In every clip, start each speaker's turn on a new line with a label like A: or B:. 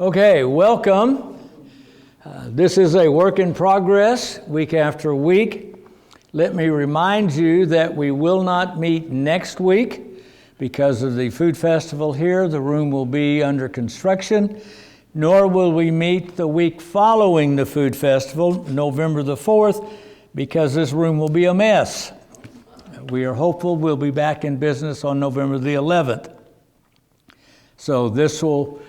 A: Okay, welcome. This is a work in progress, week after week. Let me remind you that we will not meet next week because of the food festival here. The room will be under construction, nor will we meet the week following the food festival, November the 4th, because this room will be a mess. We are hopeful we'll be back in business on November the 11th. So this will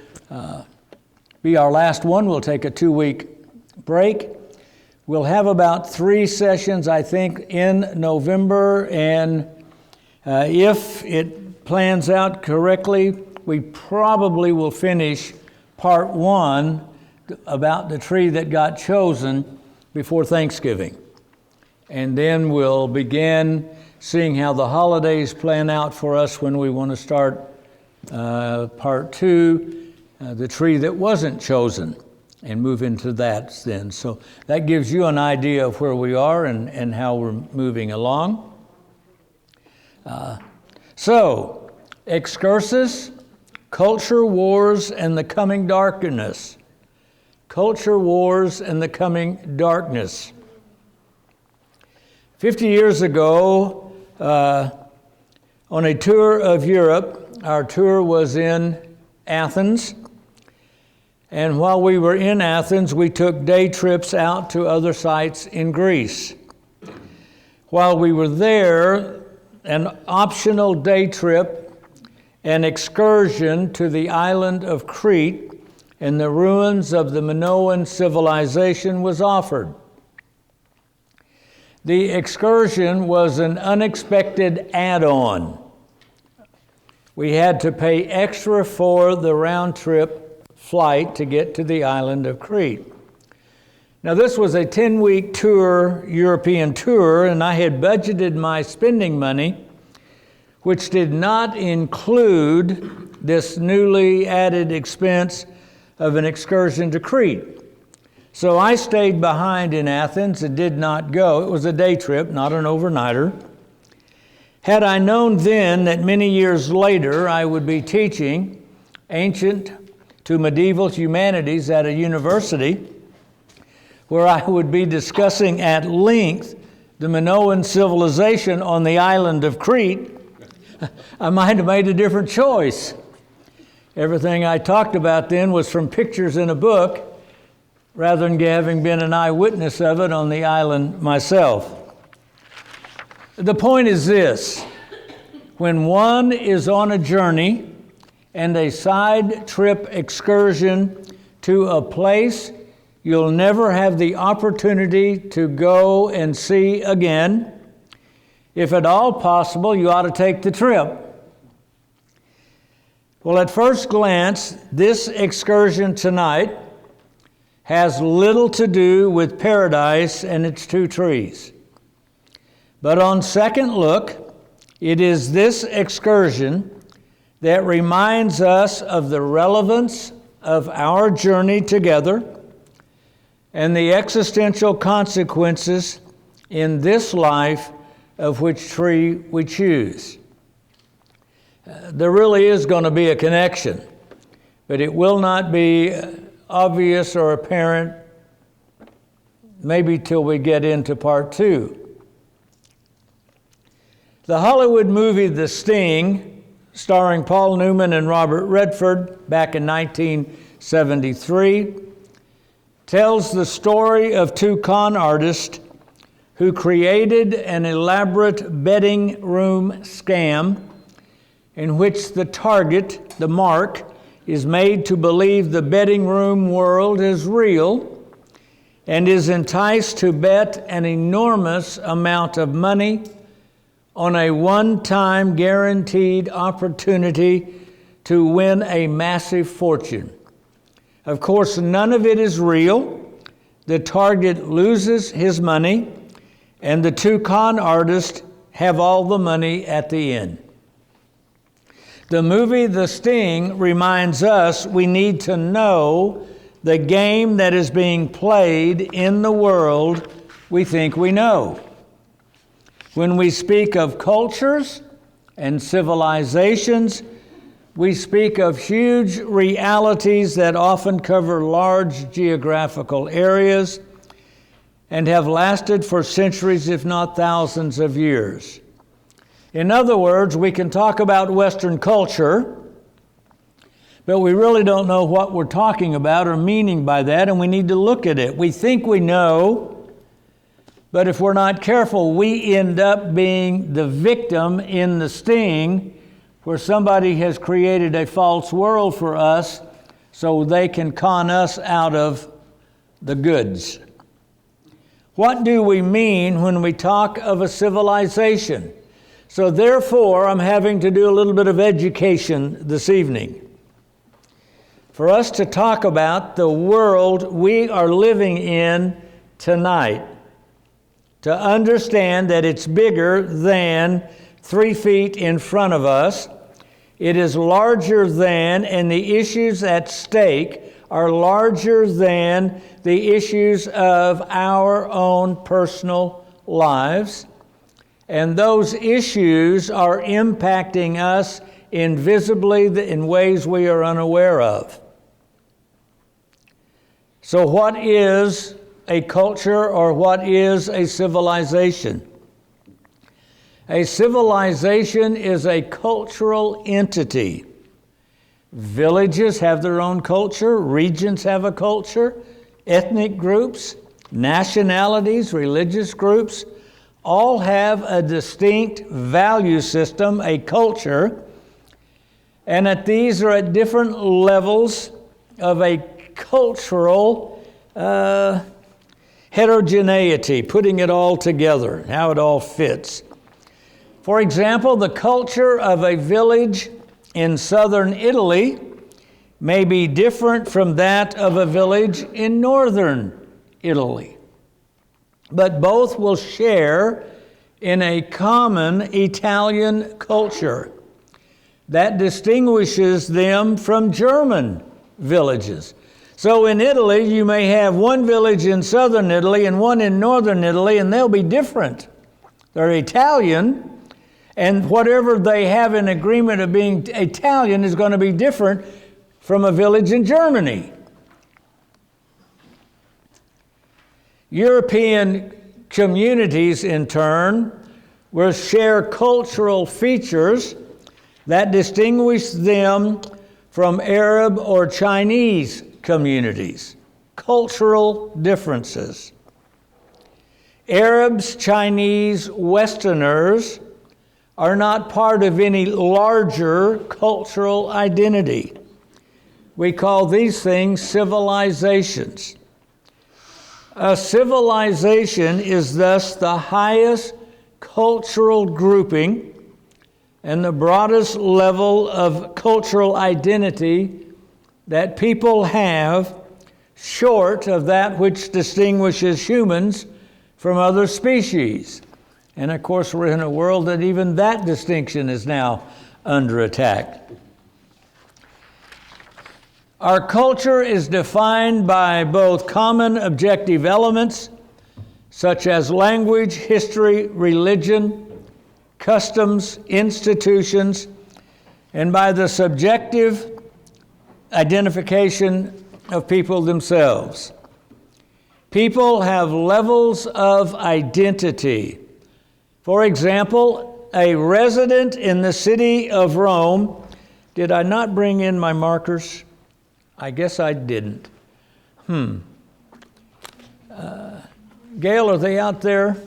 A: be our last one. We'll take a 2-week break. We'll have about 3 sessions, I think, in November, and if it plans out correctly, we probably will finish part 1 about the tree that got chosen before Thanksgiving. And then we'll begin seeing how the holidays plan out for us when we want to start part 2, the tree that wasn't chosen, and move into that then. So that gives you an idea of where we are and how we're moving along. So, Excursus, culture wars and the coming darkness. Culture wars and the coming darkness. 50 years ago, on a tour of Europe, our tour was in Athens. And while we were in Athens, we took day trips out to other sites in Greece. While we were there, an optional day trip, an excursion to the island of Crete and the ruins of the Minoan civilization was offered. The excursion was an unexpected add-on. We had to pay extra for the round-trip flight to get to the island of Crete. Now, this was a 10-week tour, European tour, and I had budgeted my spending money, which did not include this newly added expense of an excursion to Crete. So I stayed behind in Athens and did not go. It was a day trip, not an overnighter. Had I known then that many years later I would be teaching ancient to medieval humanities at a university where I would be discussing at length the Minoan civilization on the island of Crete, I might have made a different choice. Everything I talked about then was from pictures in a book rather than having been an eyewitness of it on the island myself. The point is this: when one is on a journey and a side trip excursion to a place you'll never have the opportunity to go and see again, if at all possible, you ought to take the trip. Well, at first glance, this excursion tonight has little to do with paradise and its 2 trees. But on second look, it is this excursion that reminds us of the relevance of our journey together and the existential consequences in this life of which tree we choose. There really is going to be a connection, but it will not be obvious or apparent maybe till we get into part 2. The Hollywood movie The Sting, starring Paul Newman and Robert Redford back in 1973, tells the story of 2 con artists who created an elaborate betting room scam in which the target, the mark, is made to believe the betting room world is real and is enticed to bet an enormous amount of money on a one-time guaranteed opportunity to win a massive fortune. Of course, none of it is real. The target loses his money, and the 2 con artists have all the money at the end. The movie The Sting reminds us we need to know the game that is being played in the world we think we know. When we speak of cultures and civilizations, We speak of huge realities that often cover large geographical areas and have lasted for centuries, if not thousands of years. In other words, we can talk about Western culture, but we really don't know what we're talking about or meaning by that, and we need to look at it. We think we know, but if we're not careful, we end up being the victim in the sting where somebody has created a false world for us so they can con us out of the goods. What do we mean when we talk of a civilization? So therefore, I'm having to do a little bit of education this evening for us to talk about the world we are living in tonight, to understand that it's bigger than 3 feet in front of us. It is larger than, and the issues at stake are larger than the issues of our own personal lives. And those issues are impacting us invisibly in ways we are unaware of. So what is a culture, or what is a civilization? A civilization is a cultural entity. Villages have their own culture, regions have a culture, ethnic groups, nationalities, religious groups, all have a distinct value system, a culture, and that these are at different levels of a cultural heterogeneity, putting it all together, how it all fits. For example, the culture of a village in southern Italy may be different from that of a village in northern Italy, but both will share in a common Italian culture that distinguishes them from German villages. So in Italy, you may have one village in southern Italy and one in northern Italy, and they'll be different. They're Italian, and whatever they have in agreement of being Italian is going to be different from a village in Germany. European communities, in turn, will share cultural features that distinguish them from Arab or Chinese communities. Cultural differences. Arabs, Chinese, Westerners are not part of any larger cultural identity. We call these things civilizations. A civilization is thus the highest cultural grouping and the broadest level of cultural identity that people have, short of that which distinguishes humans from other species. And of course, we're in a world that even that distinction is now under attack. Our culture is defined by both common objective elements, such as language, history, religion, customs, institutions, and by the subjective identification of people themselves. People have levels of identity. For example, a resident in the city of Rome, did I not bring in my markers? I guess I didn't. Gail, are they out there?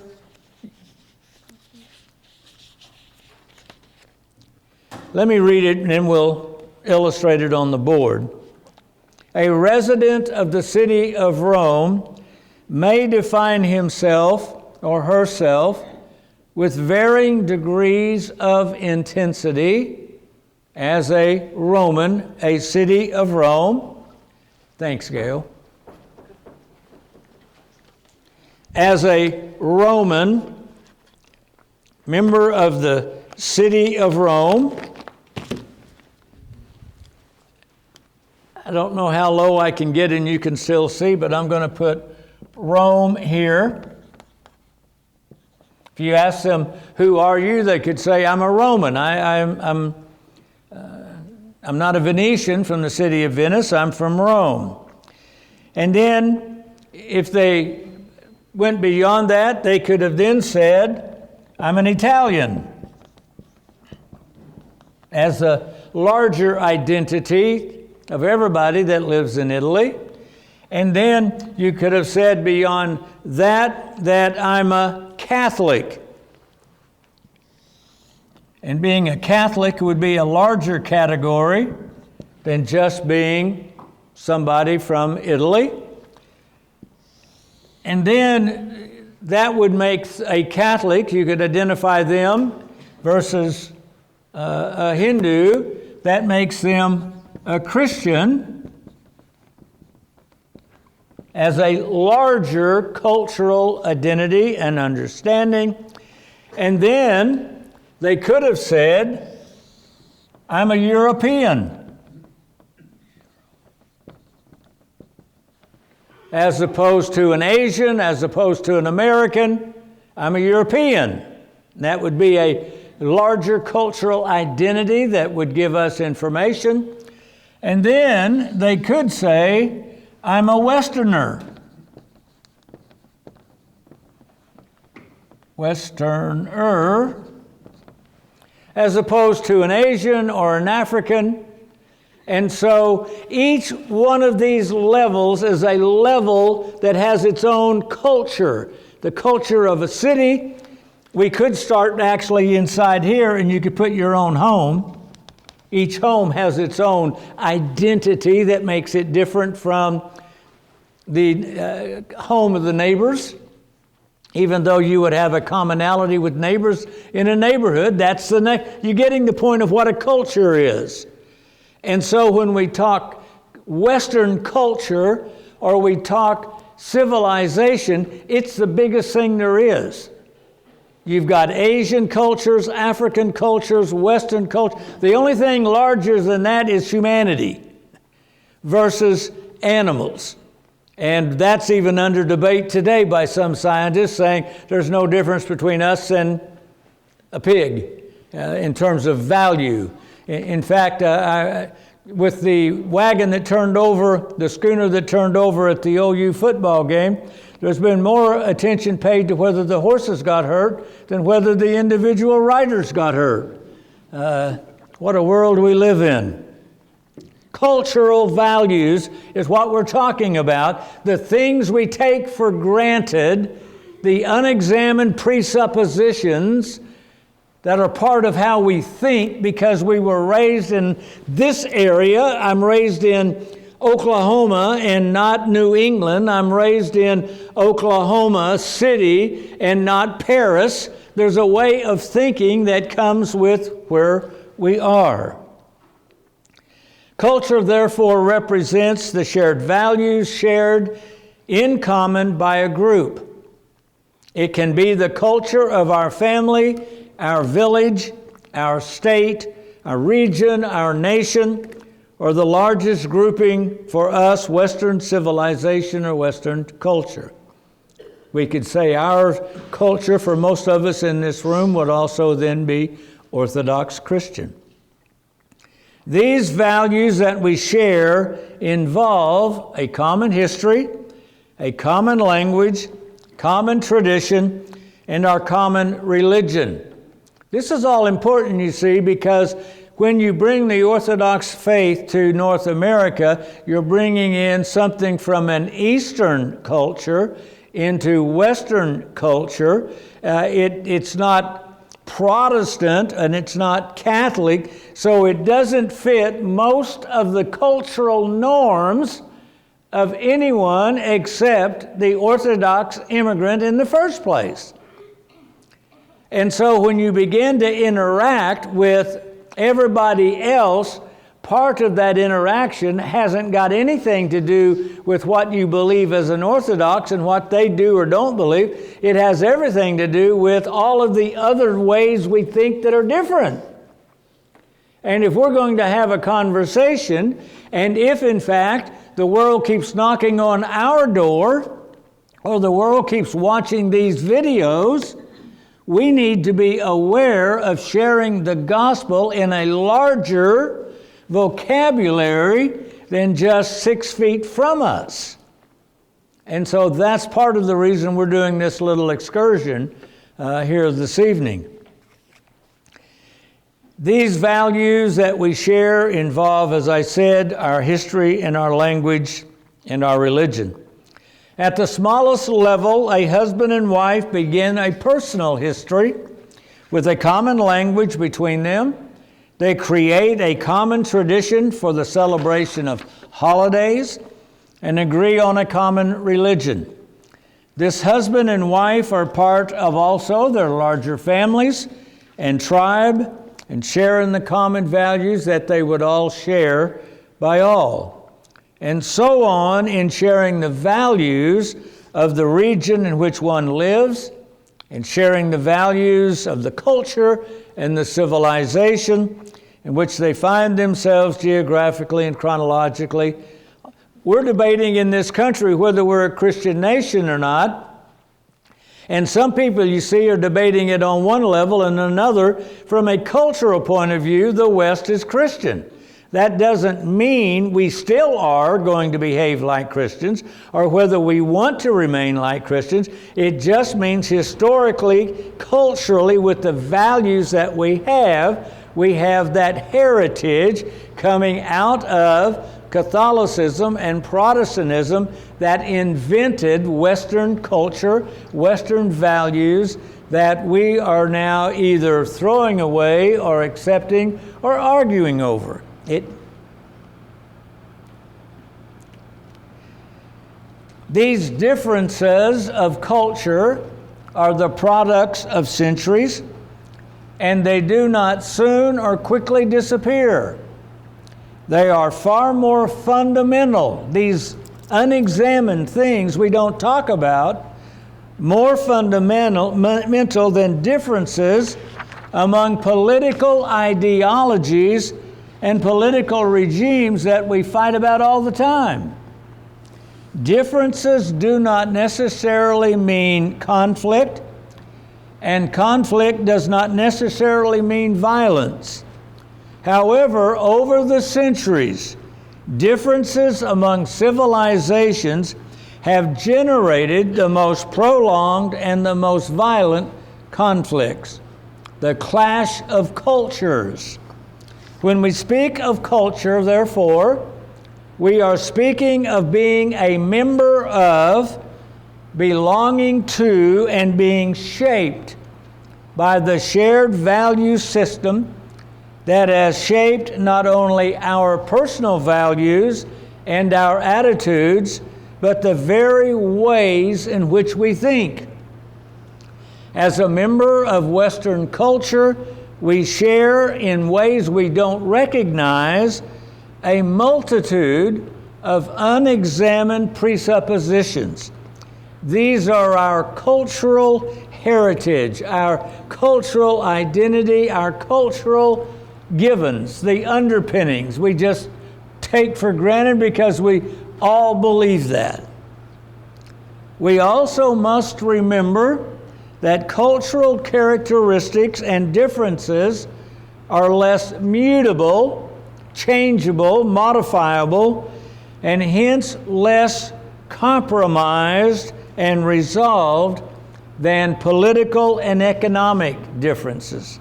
A: Let me read it and then we'll illustrate it on the board. A resident of the city of Rome may define himself or herself with varying degrees of intensity as a Roman, a city of Rome. Thanks, Gail. As a Roman, member of the city of Rome. I don't know how low I can get and you can still see, but I'm going to put Rome here. If you ask them, who are you? They could say, I'm a Roman. I'm I'm not a Venetian from the city of Venice, I'm from Rome. And then, if they went beyond that, they could have then said, I'm an Italian, as a larger identity of everybody that lives in Italy. And then you could have said beyond that, that I'm a Catholic. And being a Catholic would be a larger category than just being somebody from Italy. And then that would make a Catholic, you could identify them versus a Hindu, that makes them a Christian as a larger cultural identity and understanding. And then they could have said, I'm a European, as opposed to an Asian, as opposed to an American. I'm a European. That would be a larger cultural identity that would give us information. And then they could say, I'm a Westerner. Westerner, as opposed to an Asian or an African. And so each one of these levels is a level that has its own culture. The culture of a city. We could start actually inside here, and you could put your own home. Each home has its own identity that makes it different from the home of the neighbors. Even though you would have a commonality with neighbors in a neighborhood, that's you're getting the point of what a culture is. And so when we talk Western culture or we talk civilization, it's the biggest thing there is. You've got Asian cultures, African cultures, Western culture. The only thing larger than that is humanity versus animals. And that's even under debate today by some scientists, saying there's no difference between us and a pig in terms of value. In fact, with the wagon that turned over, the schooner that turned over at the OU football game, there's been more attention paid to whether the horses got hurt than whether the individual riders got hurt. What a world we live in. Cultural values is what we're talking about. The things we take for granted, the unexamined presuppositions that are part of how we think because we were raised in this area. I'm raised in Oklahoma and not New England. I'm raised in Oklahoma City and not Paris. There's a way of thinking that comes with where we are. Culture, therefore, represents the shared values shared in common by a group. It can be the culture of our family, our village, our state, our region, our nation, or the largest grouping for us, Western civilization or Western culture. We could say our culture, for most of us in this room, would also then be Orthodox Christian. These values that we share involve a common history, a common language, common tradition, and our common religion. This is all important, you see, because when you bring the Orthodox faith to North America, you're bringing in something from an Eastern culture into Western culture. It's not Protestant and it's not Catholic, so it doesn't fit most of the cultural norms of anyone except the Orthodox immigrant in the first place. And so when you begin to interact with everybody else, part of that interaction hasn't got anything to do with what you believe as an Orthodox and what they do or don't believe. It has everything to do with all of the other ways we think that are different. And if we're going to have a conversation, and if in fact the world keeps knocking on our door, or the world keeps watching these videos, we need to be aware of sharing the gospel in a larger, vocabulary than just 6 feet from us. And so that's part of the reason we're doing this little excursion here this evening. These values that we share involve, as I said, our history and our language and our religion. At the smallest level, a husband and wife begin a personal history with a common language between them. They create a common tradition for the celebration of holidays and agree on a common religion. This husband and wife are part of also their larger families and tribe, and share in the common values that they would all share by all. And so on in sharing the values of the region in which one lives, and sharing the values of the culture and the civilization in which they find themselves geographically and chronologically. We're debating in this country whether we're a Christian nation or not. And some people you see are debating it on one level, and another, from a cultural point of view, the West is Christian. That doesn't mean we still are going to behave like Christians or whether we want to remain like Christians. It just means historically, culturally, with the values that we have that heritage coming out of Catholicism and Protestantism that invented Western culture, Western values that we are now either throwing away or accepting or arguing over. These differences of culture are the products of centuries, and they do not soon or quickly disappear. They are far more fundamental. These unexamined things we don't talk about, more fundamental than differences among political ideologies and political regimes that we fight about all the time. Differences do not necessarily mean conflict, and conflict does not necessarily mean violence. However, over the centuries, differences among civilizations have generated the most prolonged and the most violent conflicts, the clash of cultures. When we speak of culture, therefore, we are speaking of being a member of, belonging to, and being shaped by the shared value system that has shaped not only our personal values and our attitudes, but the very ways in which we think. As a member of Western culture, we share in ways we don't recognize a multitude of unexamined presuppositions. These are our cultural heritage, our cultural identity, our cultural givens, the underpinnings we just take for granted because we all believe that. We also must remember that cultural characteristics and differences are less mutable, changeable, modifiable, and hence less compromised and resolved than political and economic differences.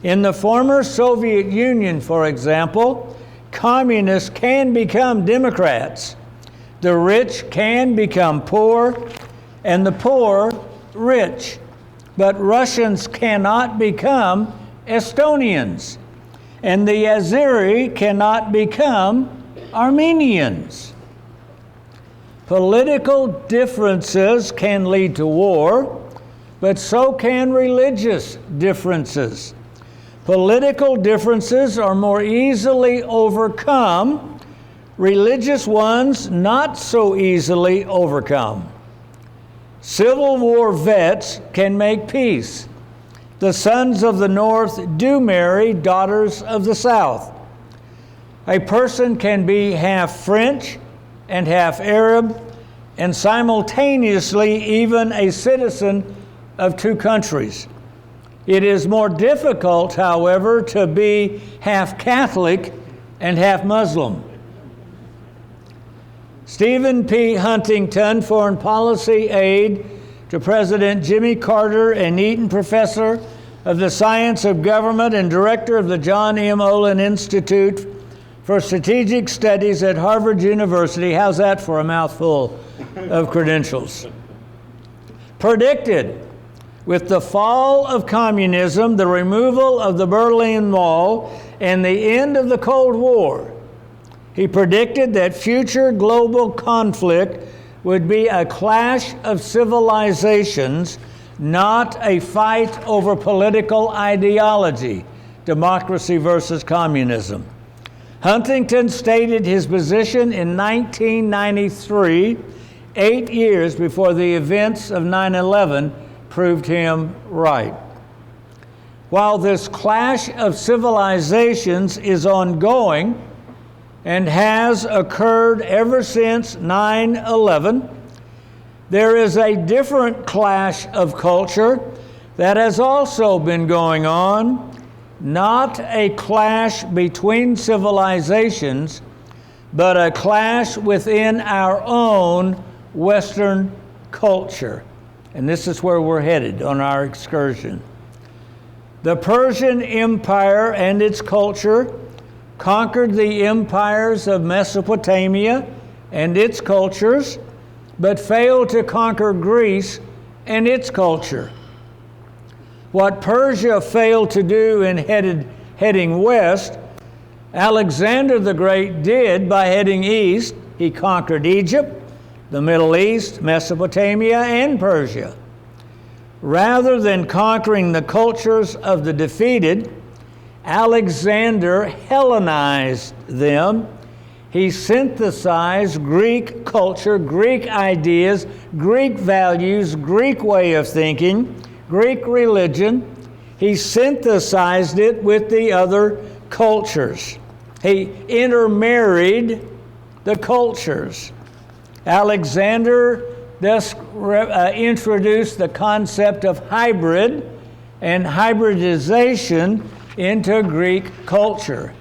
A: In the former Soviet Union, for example, communists can become Democrats. The rich can become poor, and the poor rich. But Russians cannot become Estonians, and the Azeri cannot become Armenians. Political differences can lead to war, but so can religious differences. Political differences are more easily overcome, religious ones not so easily overcome. Civil War vets can make peace. The sons of the North do marry daughters of the South. A person can be half French and half Arab, and simultaneously even a citizen of two countries. It is more difficult, however, to be half Catholic and half Muslim. Stephen P. Huntington, foreign policy aide to President Jimmy Carter and Eaton Professor of the Science of Government and Director of the John M. Olin Institute for Strategic Studies at Harvard University. How's that for a mouthful of credentials? Predicted, with the fall of communism, the removal of the Berlin Wall, and the end of the Cold War, he predicted that future global conflict would be a clash of civilizations, not a fight over political ideology, democracy versus communism. Huntington stated his position in 1993, 8 years before the events of 9/11 proved him right. While this clash of civilizations is ongoing and has occurred ever since 9/11, there is a different clash of culture that has also been going on, not a clash between civilizations, but a clash within our own Western culture. And this is where we're headed on our excursion. The Persian Empire and its culture conquered the empires of Mesopotamia and its cultures, but failed to conquer Greece and its culture. What Persia failed to do in heading west, Alexander the Great did by heading east. He conquered Egypt, the Middle East, Mesopotamia, and Persia. Rather than conquering the cultures of the defeated, Alexander Hellenized them. He synthesized Greek culture, Greek ideas, Greek values, Greek way of thinking, Greek religion. He synthesized it with the other cultures. He intermarried the cultures. Alexander thus introduced the concept of hybrid and hybridization into Greek culture.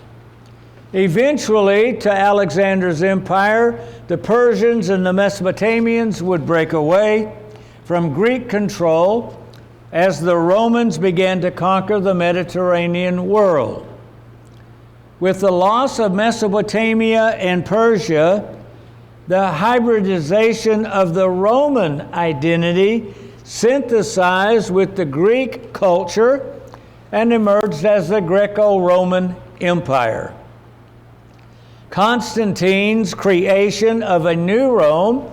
A: Eventually, to Alexander's empire, the Persians and the Mesopotamians would break away from Greek control as the Romans began to conquer the Mediterranean world. With the loss of Mesopotamia and Persia, the hybridization of the Roman identity synthesized with the Greek culture and emerged as the Greco-Roman Empire. Constantine's creation of a new Rome,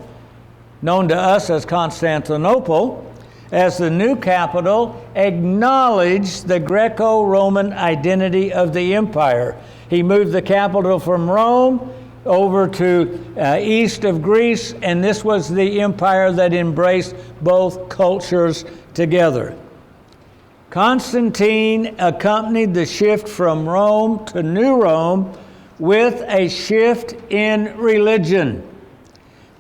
A: known to us as Constantinople, as the new capital, acknowledged the Greco-Roman identity of the empire. He moved the capital from Rome over to east of Greece, and this was the empire that embraced both cultures together. Constantine accompanied the shift from Rome to New Rome with a shift in religion.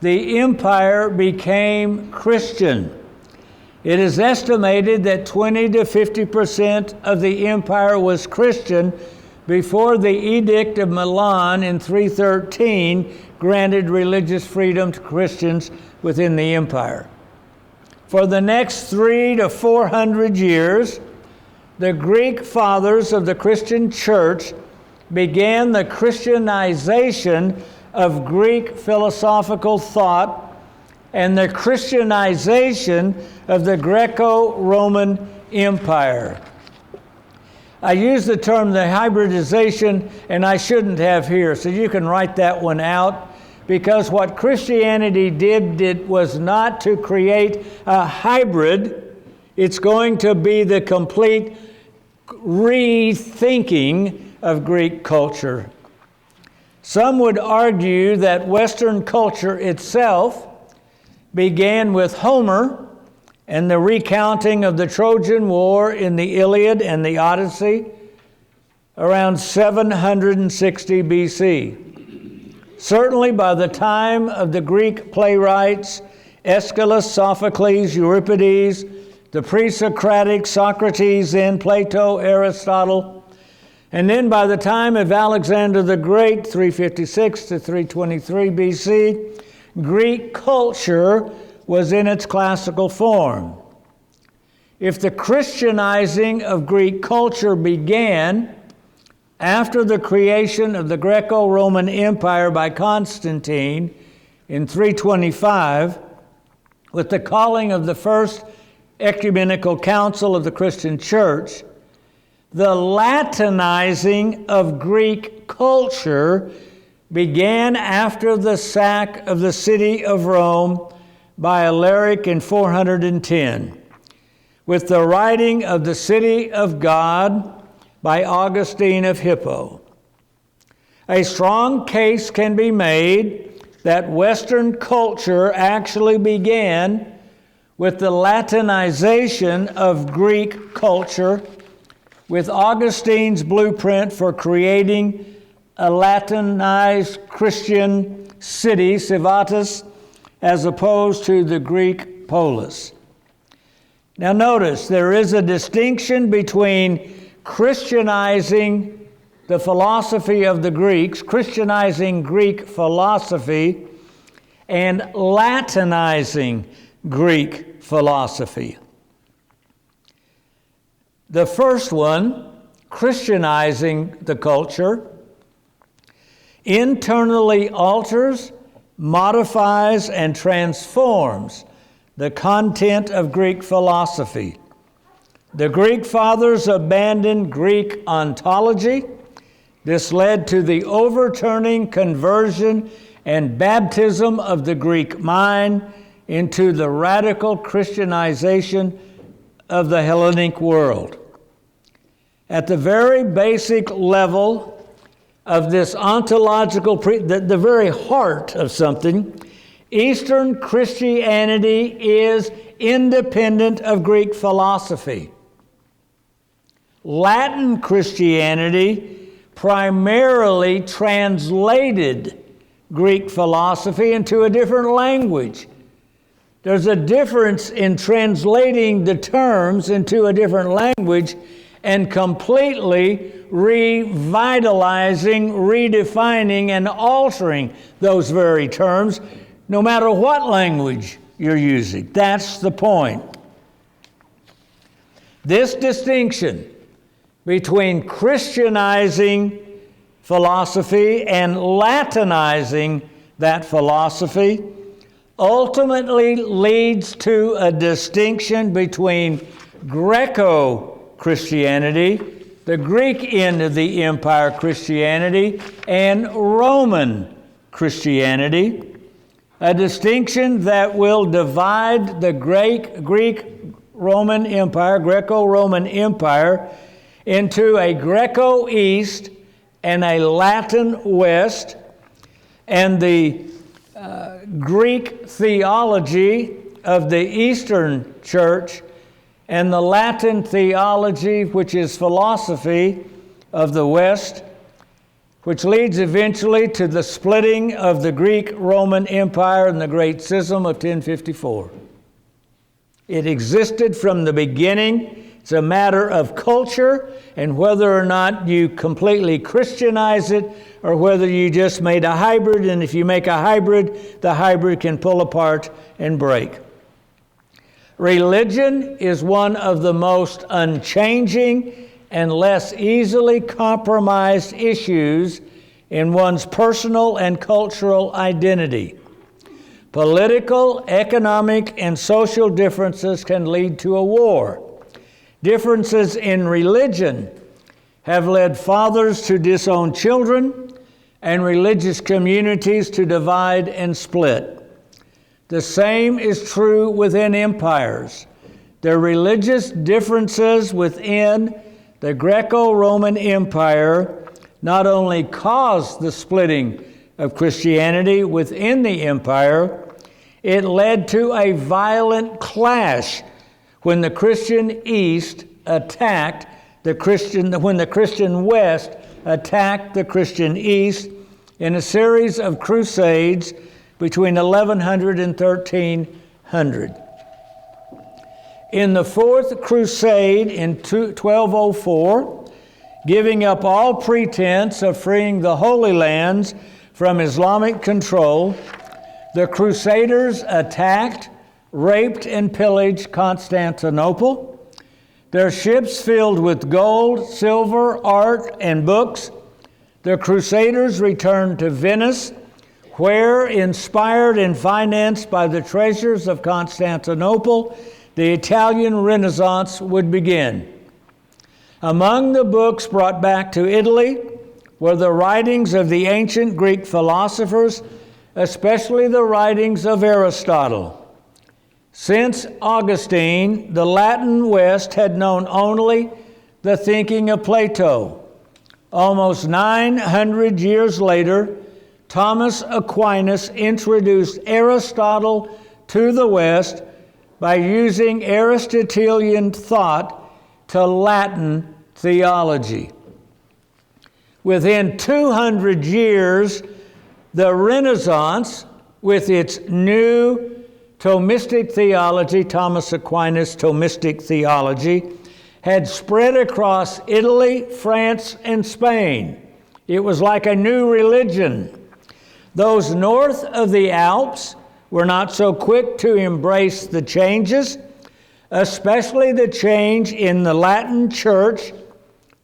A: The empire became Christian. It is estimated that 20 to 50% of the empire was Christian before the Edict of Milan in 313 granted religious freedom to Christians within the empire. For the next 300 to 400 years, the Greek fathers of the Christian church began the Christianization of Greek philosophical thought and the Christianization of the Greco-Roman Empire. I use the term the hybridization, and I shouldn't have here, so you can write that one out, because what Christianity did was not to create a hybrid. It's going to be the complete rethinking of Greek culture. Some would argue that Western culture itself began with Homer and the recounting of the Trojan War in the Iliad and the Odyssey around 760 BC. Certainly by the time of the Greek playwrights Aeschylus, Sophocles, Euripides, the pre-Socratic Socrates, and Plato, Aristotle, And then by the time of Alexander the Great, 356 to 323 BC, Greek culture was in its classical form. If the Christianizing of Greek culture began after the creation of the Greco-Roman Empire by Constantine in 325, with the calling of the First Ecumenical Council of the Christian Church, the Latinizing of Greek culture began after the sack of the city of Rome by Alaric in 410, with the writing of the City of God by Augustine of Hippo. A strong case can be made that Western culture actually began with the Latinization of Greek culture, with Augustine's blueprint for creating a Latinized Christian city, civitas, as opposed to the Greek polis. Now notice, there is a distinction between Christianizing the philosophy of the Greeks, Christianizing Greek philosophy, and Latinizing Greek philosophy. The first one, Christianizing the culture, internally alters, modifies, and transforms the content of Greek philosophy. The Greek fathers abandoned Greek ontology. This led to the overturning, conversion, and baptism of the Greek mind into the radical Christianization of the Hellenic world. At the very basic level of this ontological, the very heart of something, Eastern Christianity is independent of Greek philosophy. Latin Christianity primarily translated Greek philosophy into a different language. There's a difference in translating the terms into a different language and completely revitalizing, redefining, and altering those very terms, no matter what language you're using. That's the point. This distinction between Christianizing philosophy and Latinizing that philosophy ultimately leads to a distinction between Greco-Christianity, the Greek end of the empire Christianity, and Roman Christianity, a distinction that will divide the Greek-Roman Empire, Greco-Roman Empire, into a Greco-East and a Latin West, and the Greek theology of the Eastern Church and the Latin theology, which is philosophy, of the West, which leads eventually to the splitting of the Greek-Roman Empire and the Great Schism of 1054. It existed from the beginning. It's a matter of culture and whether or not you completely Christianize it or whether you just made a hybrid, and if you make a hybrid, the hybrid can pull apart and break. Religion is one of the most unchanging and less easily compromised issues in one's personal and cultural identity. Political, economic, and social differences can lead to a war. Differences in religion have led fathers to disown children and religious communities to divide and split. The same is true within empires. The religious differences within the Greco-Roman Empire not only caused the splitting of Christianity within the empire, it led to a violent clash when the Christian East attacked when the Christian West attacked the Christian East in a series of crusades between 1100 and 1300. In the Fourth Crusade in 1204, giving up all pretense of freeing the Holy Lands from Islamic control, the Crusaders attacked, raped, and pillaged Constantinople. Their ships filled with gold, silver, art, and books. The Crusaders returned to Venice, where, inspired and financed by the treasures of Constantinople, the Italian Renaissance would begin. Among the books brought back to Italy were the writings of the ancient Greek philosophers, especially the writings of Aristotle. Since Augustine, the Latin West had known only the thinking of Plato. Almost 900 years later, Thomas Aquinas introduced Aristotle to the West by using Aristotelian thought to Latin theology. Within 200 years, the Renaissance, with its new Thomistic theology, Thomas Aquinas' Thomistic theology, had spread across Italy, France, and Spain. It was like a new religion. Those north of the Alps were not so quick to embrace the changes, especially the change in the Latin Church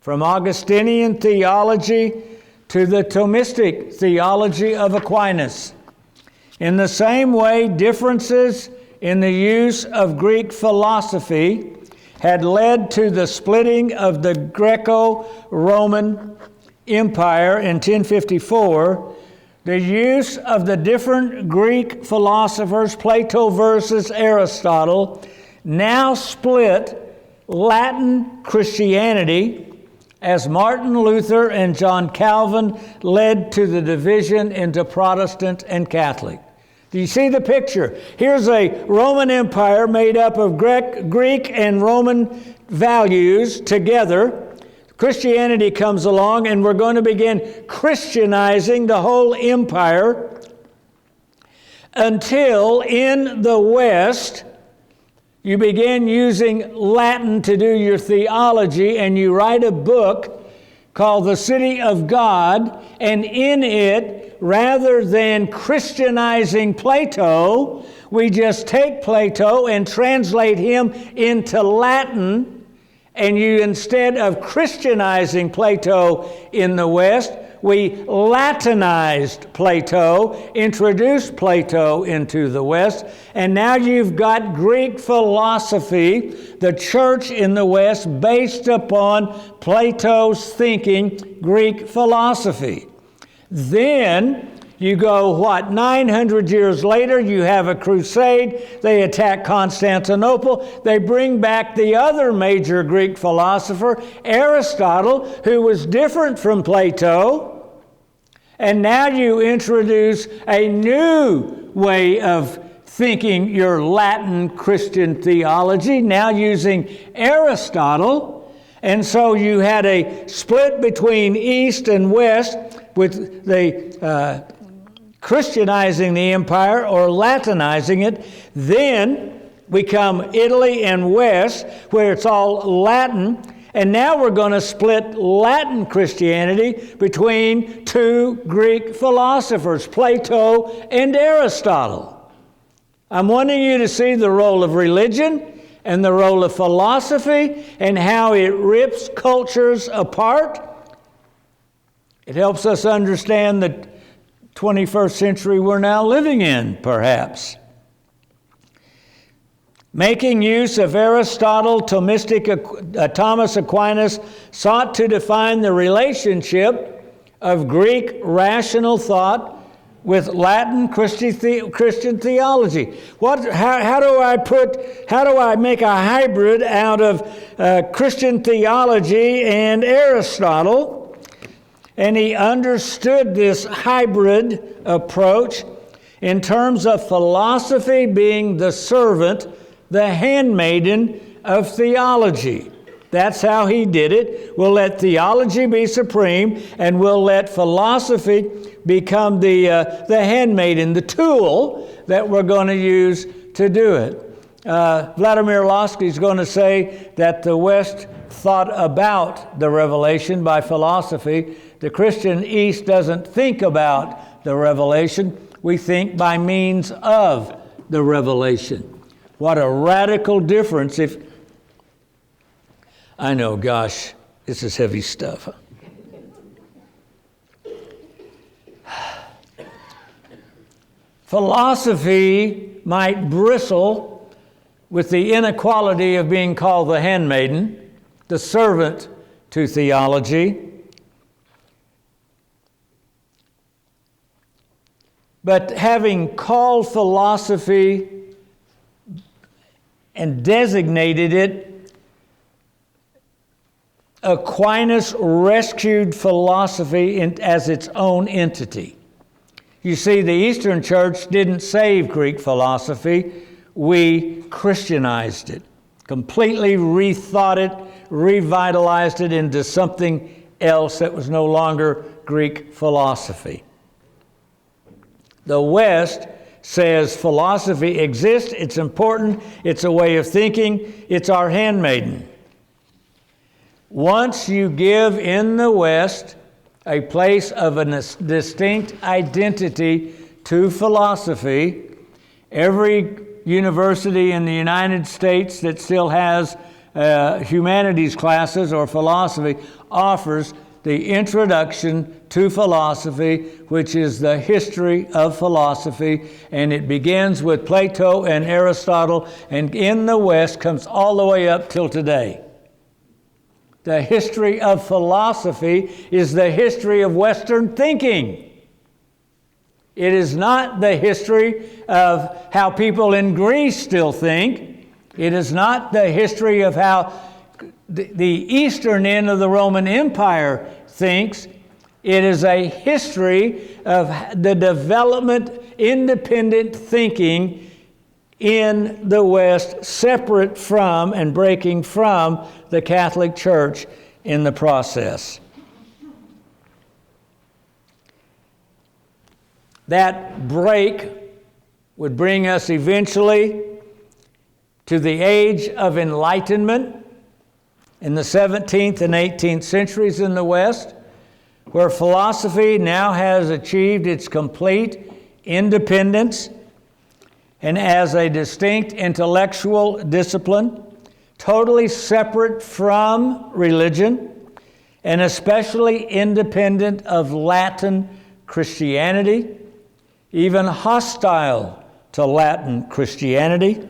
A: from Augustinian theology to the Thomistic theology of Aquinas. In the same way, differences in the use of Greek philosophy had led to the splitting of the Greco-Roman Empire in 1054. The use of the different Greek philosophers, Plato versus Aristotle, now split Latin Christianity as Martin Luther and John Calvin led to the division into Protestant and Catholic. Do you see the picture? Here's a Roman Empire made up of Greek and Roman values together. Christianity comes along, and we're going to begin Christianizing the whole empire until in the West you begin using Latin to do your theology, and you write a book called The City of God, and in it, rather than Christianizing Plato, we just take Plato and translate him into Latin. And you, instead of Christianizing Plato in the West, we Latinized Plato, introduced Plato into the West, and now you've got Greek philosophy, the church in the West, based upon Plato's thinking, Greek philosophy. Then you go, 900 years later, you have a crusade. They attack Constantinople. They bring back the other major Greek philosopher, Aristotle, who was different from Plato. And now you introduce a new way of thinking your Latin Christian theology, now using Aristotle. And so you had a split between East and West, with the Christianizing the empire or Latinizing it. Then we come Italy and West, where it's all Latin. And now we're going to split Latin Christianity between two Greek philosophers, Plato and Aristotle. I'm wanting you to see the role of religion and the role of philosophy and how it rips cultures apart. It helps us understand the 21st century we're now living in, perhaps. Making use of Aristotle, Thomas Aquinas sought to define the relationship of Greek rational thought with Latin Christian theology. How do I make a hybrid out of Christian theology and Aristotle? And he understood this hybrid approach in terms of philosophy being the servant, the handmaiden of theology. That's how he did it. We'll let theology be supreme, and we'll let philosophy become the handmaiden, the tool that we're going to use to do it. Vladimir Lossky is going to say that the West thought about the revelation by philosophy. The Christian East doesn't think about the revelation. We think by means of the revelation. What a radical difference if... I know, gosh, this is heavy stuff. Philosophy might bristle with the inequality of being called the handmaiden, the servant to theology. But having called philosophy and designated it, Aquinas rescued philosophy as its own entity. You see, the Eastern Church didn't save Greek philosophy. We Christianized it, completely rethought it, revitalized it into something else that was no longer Greek philosophy. The West says philosophy exists, it's important, it's a way of thinking, it's our handmaiden. Once you give in the West a place of a distinct identity to philosophy, every university in the United States that still has humanities classes or philosophy offers the introduction to philosophy, which is the history of philosophy, and it begins with Plato and Aristotle, and in the West comes all the way up till today. The history of philosophy is the history of Western thinking. It is not the history of how people in Greece still think. It is not the history of how the eastern end of the Roman Empire thinks. It is a history of the development, independent thinking in the West, separate from and breaking from the Catholic Church in the process. That break would bring us eventually to the age of Enlightenment in the 17th and 18th centuries in the West, where philosophy now has achieved its complete independence and as a distinct intellectual discipline, totally separate from religion, and especially independent of Latin Christianity, even hostile to Latin Christianity.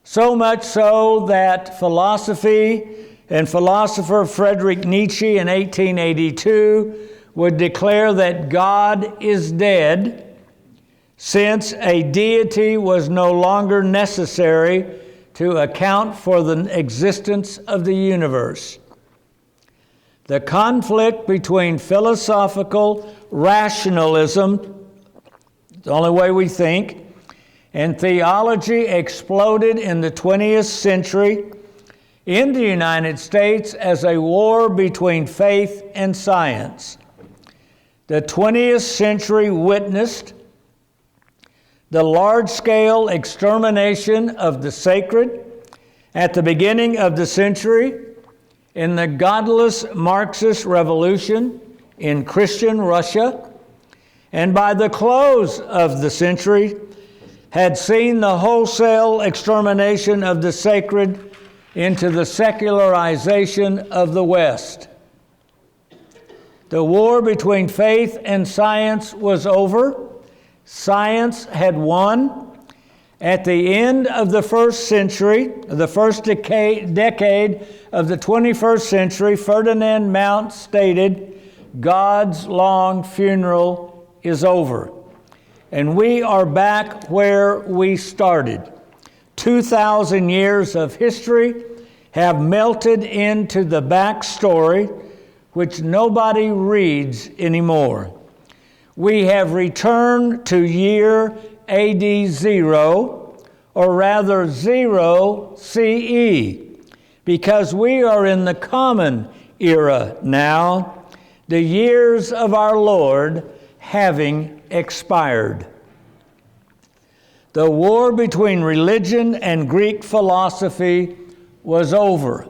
A: So much so that philosophy and philosopher Friedrich Nietzsche in 1882 would declare that God is dead, since a deity was no longer necessary to account for the existence of the universe. The conflict between philosophical rationalism, the only way we think, and theology exploded in the 20th century in the United States as a war between faith and science. The 20th century witnessed the large-scale extermination of the sacred at the beginning of the century in the godless Marxist revolution in Christian Russia, and by the close of the century had seen the wholesale extermination of the sacred into the secularization of the West. The war between faith and science was over. Science had won. At the end of the first century, the first decade of the 21st century, Ferdinand Mount stated, "God's long funeral is over." And we are back where we started. 2,000 years of history have melted into the backstory, which nobody reads anymore. We have returned to year AD 0, or rather 0 CE, because we are in the common era now, the years of our Lord having expired. The war between religion and Greek philosophy was over.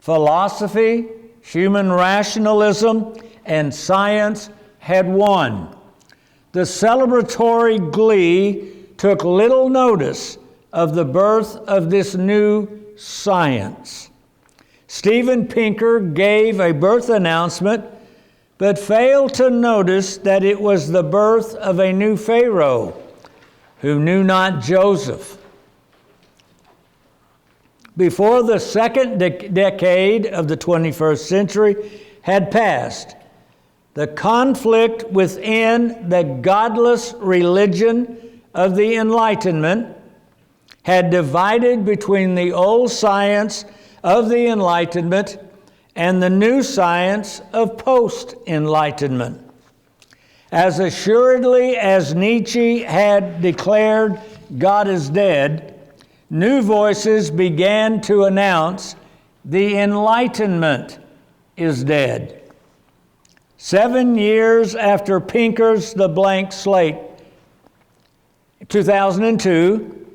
A: Philosophy, human rationalism, and science had won. The celebratory glee took little notice of the birth of this new science. Steven Pinker gave a birth announcement, but failed to notice that it was the birth of a new Pharaoh who knew not Joseph. Before the second decade of the 21st century had passed, the conflict within the godless religion of the Enlightenment had divided between the old science of the Enlightenment and the new science of post-Enlightenment. As assuredly as Nietzsche had declared God is dead, new voices began to announce the Enlightenment is dead. 7 years after Pinker's The Blank Slate, 2002,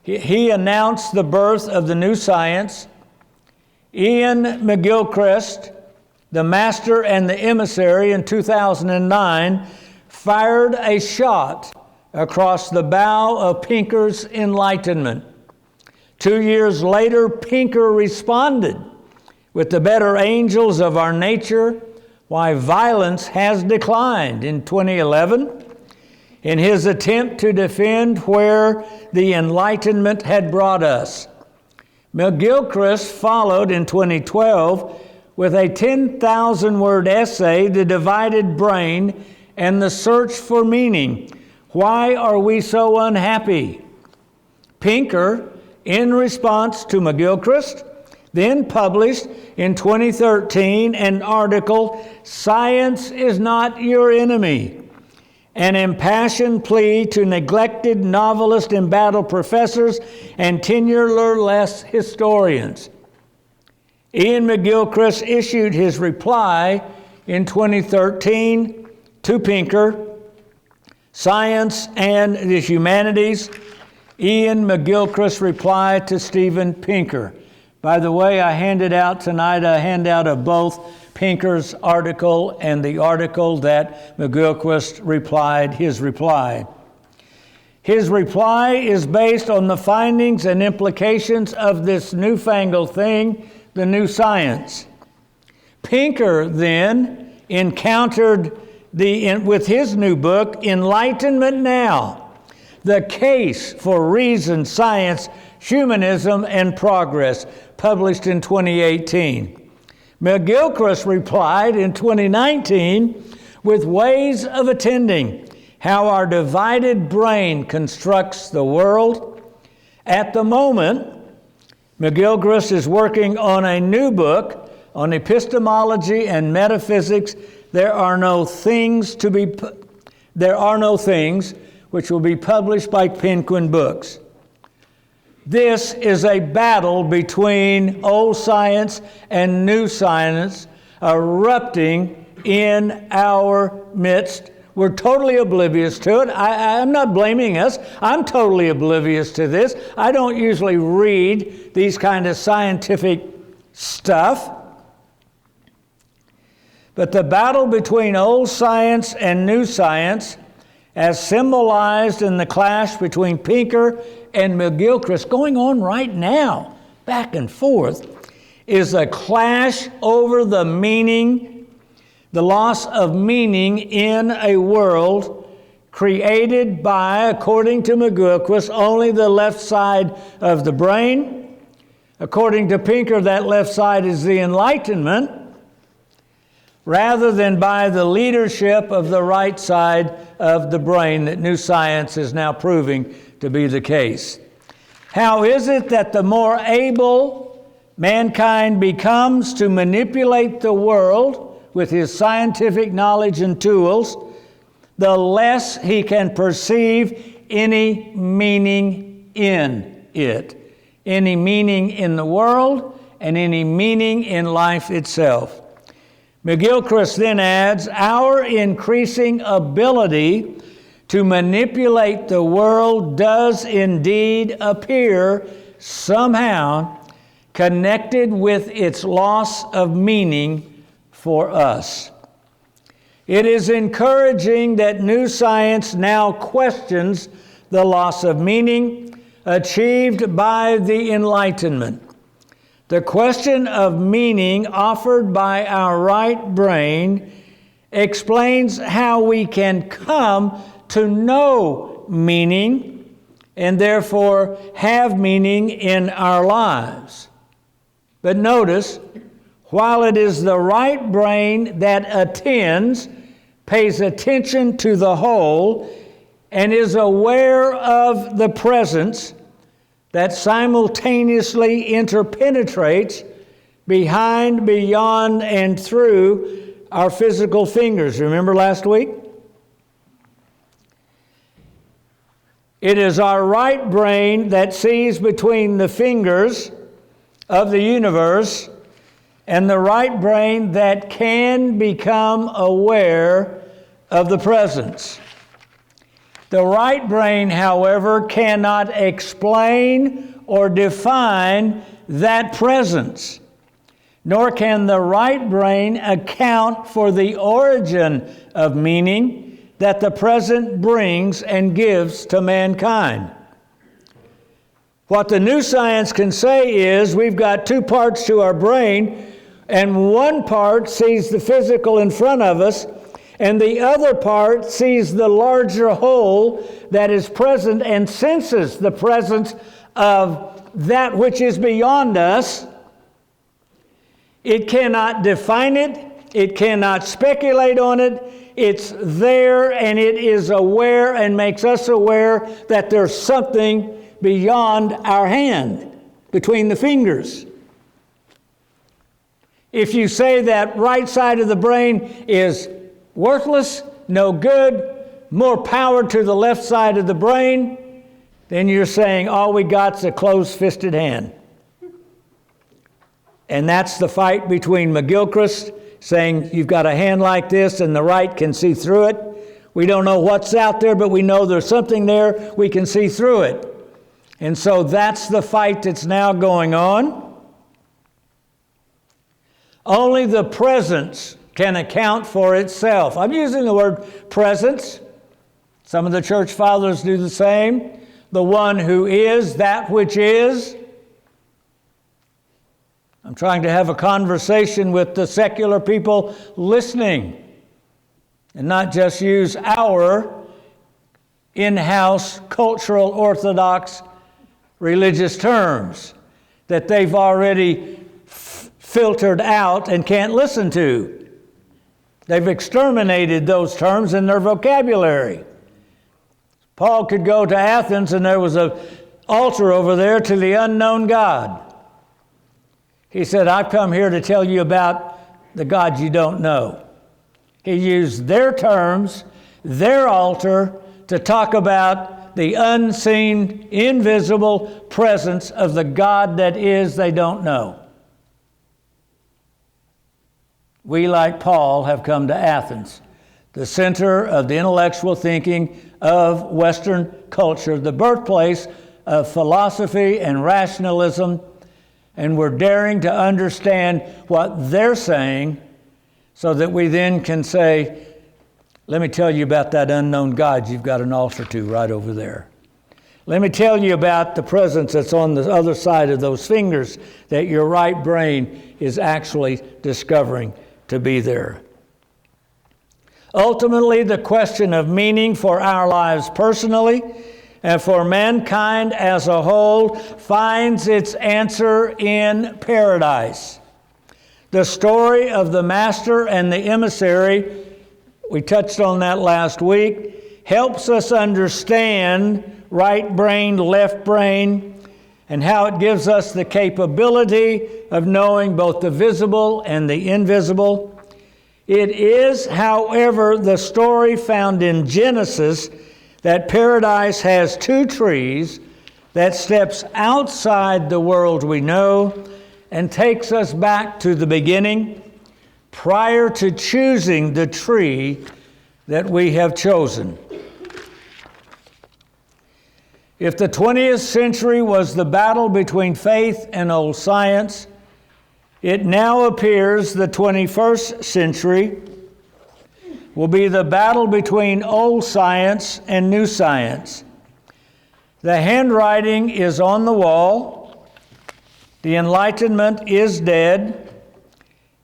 A: he announced the birth of the new science. Ian McGilchrist, the master and the emissary in 2009, fired a shot across the bow of Pinker's Enlightenment. 2 years later, Pinker responded with the better angels of our nature, why violence has declined in 2011, in his attempt to defend where the Enlightenment had brought us. McGilchrist followed in 2012 with a 10,000-word essay, The Divided Brain and the Search for Meaning. Why are we so unhappy? Pinker, in response to McGilchrist, then published in 2013 an article, Science is Not Your Enemy, an impassioned plea to neglected novelist embattled professors and tenure-less historians. Ian McGilchrist issued his reply in 2013 to Pinker, Science and the Humanities. Ian McGilchrist's reply to Steven Pinker. By the way, I handed out tonight a handout of both Pinker's article and the article that McGilchrist replied, his reply. His reply is based on the findings and implications of this newfangled thing, the new science. Pinker then encountered with his new book, Enlightenment Now, the Case for Reason, Science, Humanism, and Progress, published in 2018. McGilchrist replied in 2019 with Ways of Attending, How Our Divided Brain Constructs the World. At the moment, McGilchrist is working on a new book on epistemology and metaphysics. There are no things which will be published by Penguin Books. This is a battle between old science and new science erupting in our midst. We're totally oblivious to it. I'm not blaming us. I'm totally oblivious to this. I don't usually read these kind of scientific stuff. But the battle between old science and new science, as symbolized in the clash between Pinker and McGilchrist, going on right now, back and forth, is a clash over the meaning, the loss of meaning in a world created by, according to McGilchrist, only the left side of the brain. According to Pinker, that left side is the Enlightenment, rather than by the leadership of the right side of the brain that new science is now proving to be the case. How is it that the more able mankind becomes to manipulate the world with his scientific knowledge and tools, the less he can perceive any meaning in it, any meaning in the world, and any meaning in life itself. McGilchrist then adds, our increasing ability to manipulate the world does indeed appear somehow connected with its loss of meaning for us. It is encouraging that new science now questions the loss of meaning achieved by the Enlightenment. The question of meaning offered by our right brain explains how we can come to know meaning and therefore have meaning in our lives. But notice, while it is the right brain that attends, pays attention to the whole, and is aware of the presence that simultaneously interpenetrates behind, beyond, and through our physical fingers. Remember last week? It is our right brain that sees between the fingers of the universe, and the right brain that can become aware of the presence. The right brain, however, cannot explain or define that presence, nor can the right brain account for the origin of meaning that the present brings and gives to mankind. What the new science can say is we've got two parts to our brain, and one part sees the physical in front of us, and the other part sees the larger whole that is present and senses the presence of that which is beyond us. It cannot define it. It cannot speculate on it. It's there, and it is aware and makes us aware that there's something beyond our hand, between the fingers. If you say that right side of the brain is worthless, no good, more power to the left side of the brain, then you're saying all we got's a closed-fisted hand. And that's the fight between McGilchrist saying you've got a hand like this and the right can see through it. We don't know what's out there, but we know there's something there. We can see through it. And so that's the fight that's now going on. Only the presence can account for itself. I'm using the word presence. Some of the church fathers do the same. The one who is that which is. I'm trying to have a conversation with the secular people listening and not just use our in-house cultural Orthodox religious terms that they've already filtered out and can't listen to. They've exterminated those terms in their vocabulary. Paul could go to Athens and there was an altar over there to the unknown God. He said, I've come here to tell you about the God you don't know. He used their terms, their altar, to talk about the unseen, invisible presence of the God that is they don't know. We, like Paul, have come to Athens, the center of the intellectual thinking of Western culture, the birthplace of philosophy and rationalism, and we're daring to understand what they're saying so that we then can say, let me tell you about that unknown God you've got an altar to right over there. Let me tell you about the presence that's on the other side of those fingers that your right brain is actually discovering to be there. Ultimately, the question of meaning for our lives personally and for mankind as a whole finds its answer in paradise. The story of the master and the emissary, we touched on that last week, helps us understand right brain, left brain, and how it gives us the capability of knowing both the visible and the invisible. It is, however, the story found in Genesis that paradise has two trees that steps outside the world we know and takes us back to the beginning prior to choosing the tree that we have chosen. If the 20th century was the battle between faith and old science, it now appears the 21st century will be the battle between old science and new science. The handwriting is on the wall. The Enlightenment is dead.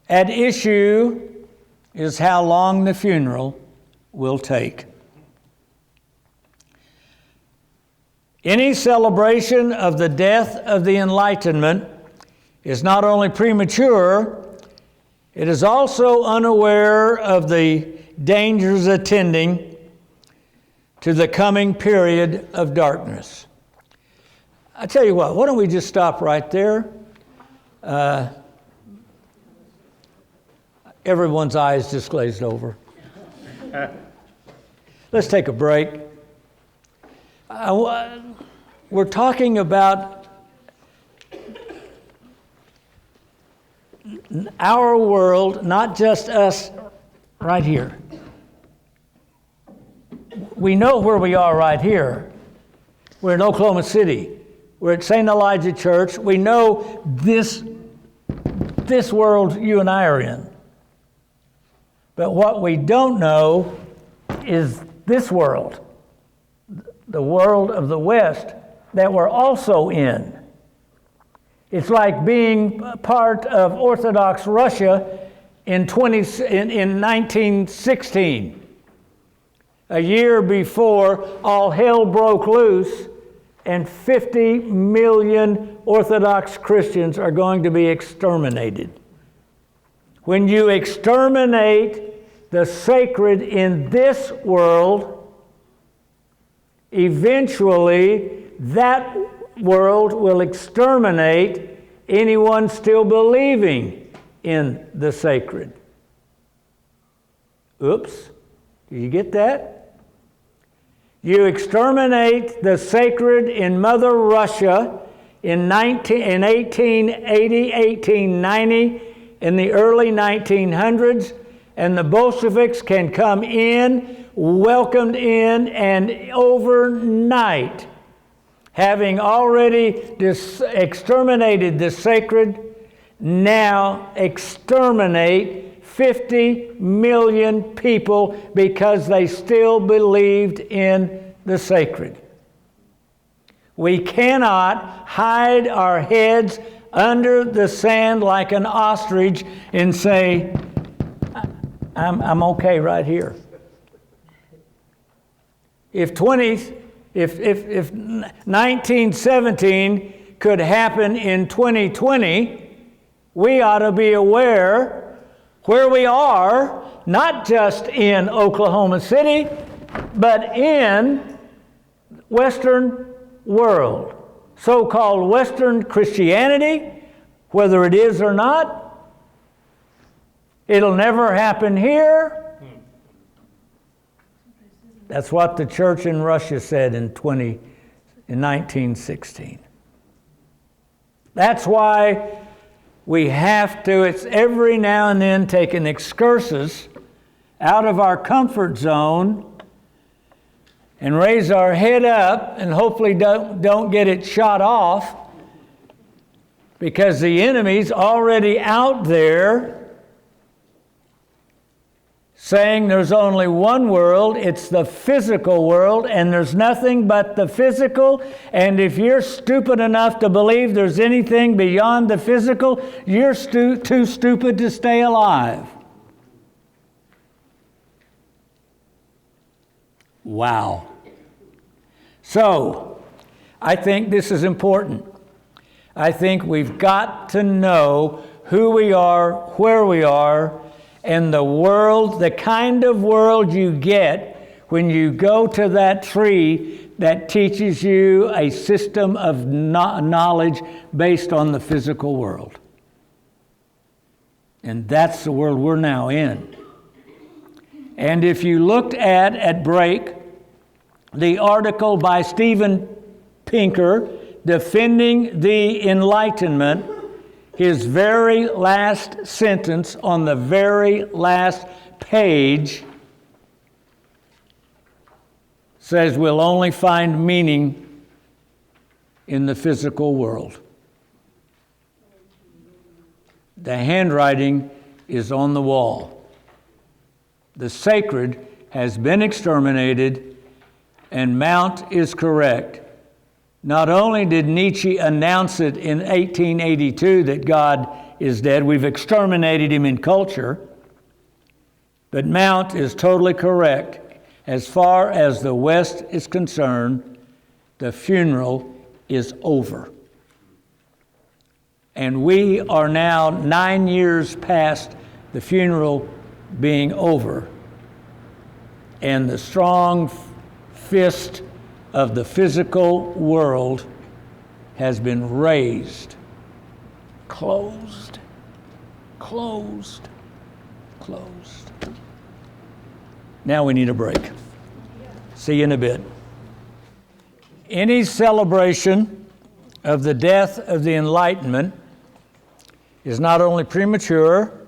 A: At issue is how long the funeral will take. Any celebration of the death of the Enlightenment is not only premature, it is also unaware of the dangers attending to the coming period of darkness. I tell you what, why don't we just stop right there? Everyone's eyes just glazed over. Let's take a break. We're talking about our world, not just us right here. We know where we are right here. We're in Oklahoma City. We're at St. Elijah Church. We know this world you and I are in. But what we don't know is this world, the world of the West that we're also in. It's like being part of Orthodox Russia in 1916, a year before all hell broke loose and 50 million Orthodox Christians are going to be exterminated. When you exterminate the sacred in this world, eventually that world will exterminate anyone still believing in the sacred. Oops, do you get that? You exterminate the sacred in Mother Russia in 1880, 1890, in the early 1900s, and the Bolsheviks can come in, welcomed in, and overnight, having already exterminated the sacred, now exterminate 50 million people because they still believed in the sacred. We cannot hide our heads under the sand like an ostrich and say, I'm okay right here. If 1917 could happen in 2020, we ought to be aware where we are, not just in Oklahoma City, but in Western world. So-called Western Christianity, whether it is or not, it'll never happen here. That's what the church in Russia said in 1916. That's why we have to, it's every now and then take an excursus out of our comfort zone and raise our head up and hopefully don't get it shot off, because the enemy's already out there saying there's only one world, it's the physical world, and there's nothing but the physical, and if you're stupid enough to believe there's anything beyond the physical, you're too stupid to stay alive. Wow. So, I think this is important. I think we've got to know who we are, where we are, and the world, the kind of world you get when you go to that tree that teaches you a system of knowledge based on the physical world. And that's the world we're now in. And if you looked at break, the article by Steven Pinker defending the Enlightenment, his very last sentence on the very last page says we'll only find meaning in the physical world. The handwriting is on the wall. The sacred has been exterminated, and Mount is correct. Not only did Nietzsche announce it in 1882 that God is dead, we've exterminated him in culture, but Mount is totally correct. As far as the West is concerned, the funeral is over. And we are now 9 years past the funeral being over. And the strong fist of the physical world has been raised. Closed. Now we need a break. See you in a bit. Any celebration of the death of the Enlightenment is not only premature,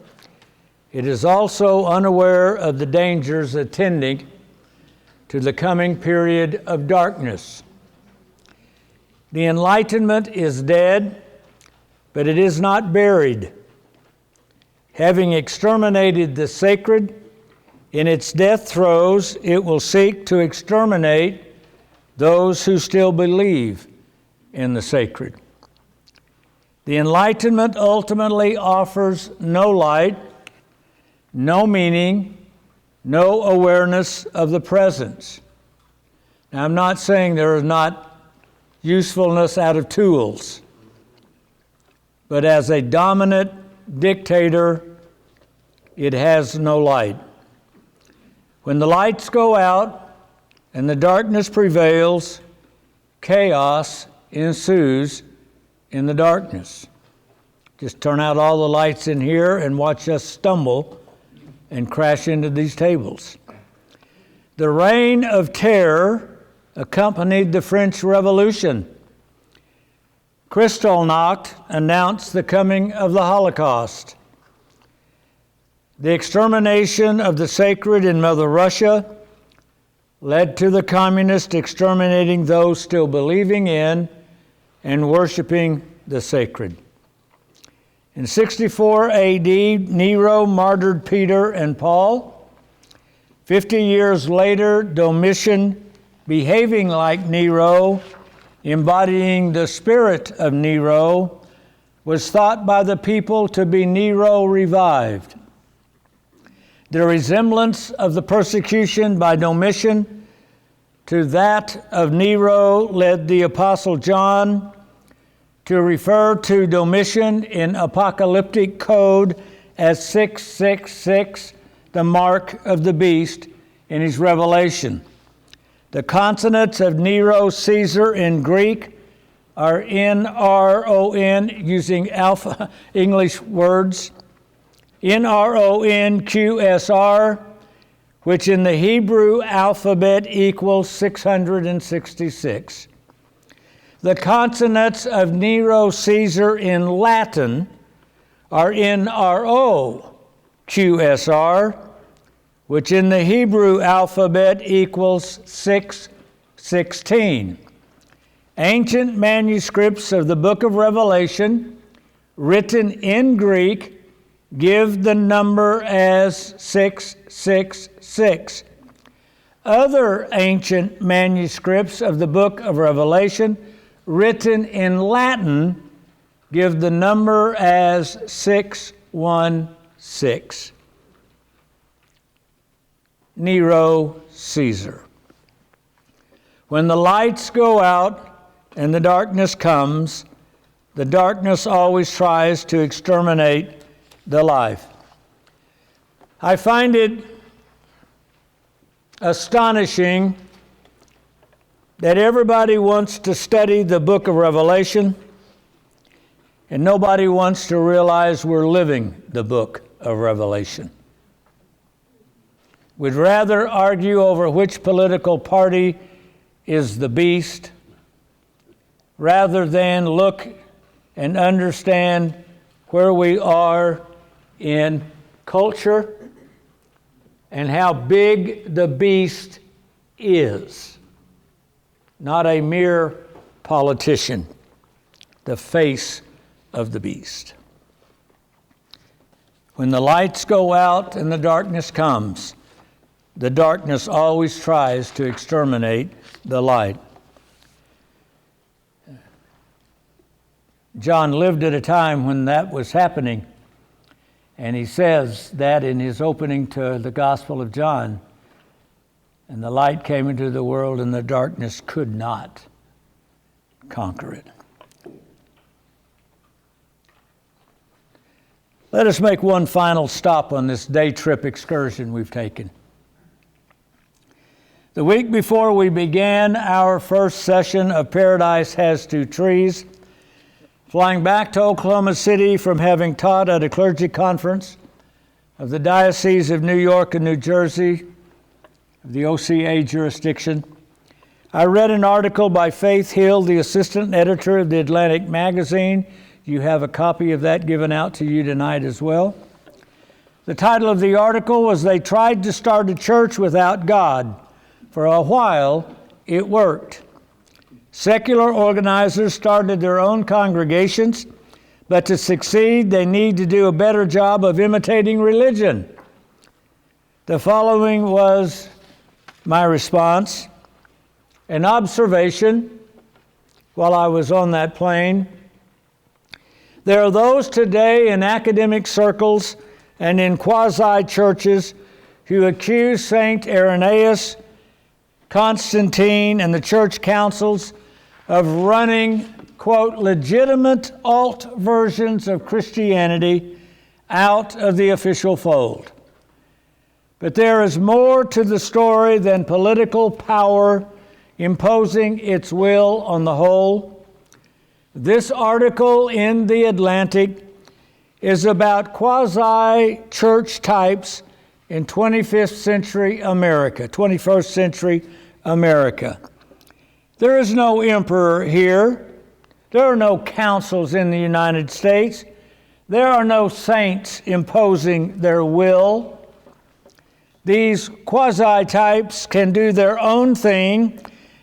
A: it is also unaware of the dangers attending to the coming period of darkness. The Enlightenment is dead, but it is not buried. Having exterminated the sacred, in its death throes, it will seek to exterminate those who still believe in the sacred. The Enlightenment ultimately offers no light, no meaning, no awareness of the presence. Now, I'm not saying there is not usefulness out of tools, but as a dominant dictator, it has no light. When the lights go out and the darkness prevails, chaos ensues in the darkness. Just turn out all the lights in here and watch us stumble and crash into these tables. The reign of terror accompanied the French Revolution. Kristallnacht announced the coming of the Holocaust. The extermination of the sacred in Mother Russia led to the communists exterminating those still believing in and worshiping the sacred. In 64 AD, Nero martyred Peter and Paul. 50 years later, Domitian, behaving like Nero, embodying the spirit of Nero, was thought by the people to be Nero revived. The resemblance of the persecution by Domitian to that of Nero led the Apostle John to refer to Domitian in apocalyptic code as 666, the mark of the beast, in his revelation. The consonants of Nero Caesar in Greek are N-R-O-N, using alpha English words, N-R-O-N-Q-S-R, which in the Hebrew alphabet equals 666. The consonants of Nero Caesar in Latin are N-R-O-Q-S-R, which in the Hebrew alphabet equals 616. Ancient manuscripts of the book of Revelation, written in Greek, give the number as 666. Other ancient manuscripts of the book of Revelation, written in Latin, give the number as 616. Nero Caesar. When the lights go out and the darkness comes, the darkness always tries to exterminate the life. I find it astonishing that everybody wants to study the book of Revelation and nobody wants to realize we're living the book of Revelation. We'd rather argue over which political party is the beast rather than look and understand where we are in culture and how big the beast is. Not a mere politician, the face of the beast. When the lights go out and the darkness comes, the darkness always tries to exterminate the light. John lived at a time when that was happening, and he says that in his opening to the Gospel of John. And the light came into the world, and the darkness could not conquer it. Let us make one final stop on this day trip excursion we've taken. The week before we began our first session of Paradise Has Two Trees, flying back to Oklahoma City from having taught at a clergy conference of the Diocese of New York and New Jersey, of the OCA jurisdiction, I read an article by Faith Hill, the assistant editor of the Atlantic magazine. You have a copy of that given out to you tonight as well. The title of the article was, "They Tried to Start a Church Without God. For a while, it worked. Secular organizers started their own congregations, but to succeed, they need to do a better job of imitating religion." The following was my response. An observation while I was on that plane. There are those today in academic circles and in quasi-churches who accuse Saint Irenaeus, Constantine, and the church councils of running, quote, legitimate alt versions of Christianity out of the official fold. But there is more to the story than political power imposing its will on the whole. This article in the Atlantic is about quasi-church types in 21st century America. There is no emperor here. There are no councils in the United States. There are no saints imposing their will. These quasi-types can do their own thing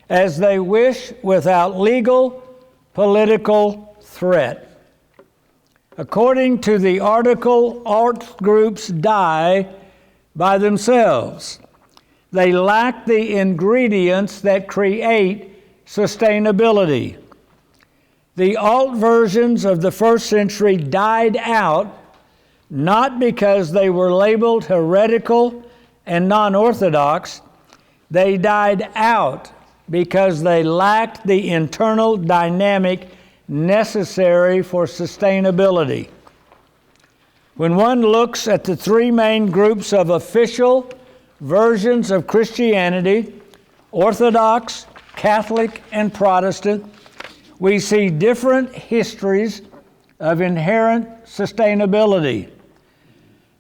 A: as they wish without legal, political threat. According to the article, alt groups die by themselves. They lack the ingredients that create sustainability. The alt versions of the first century died out not because they were labeled heretical and non-orthodox. They died out because they lacked the internal dynamic necessary for sustainability. When one looks at the three main groups of official versions of Christianity, Orthodox, Catholic, and Protestant, we see different histories of inherent sustainability.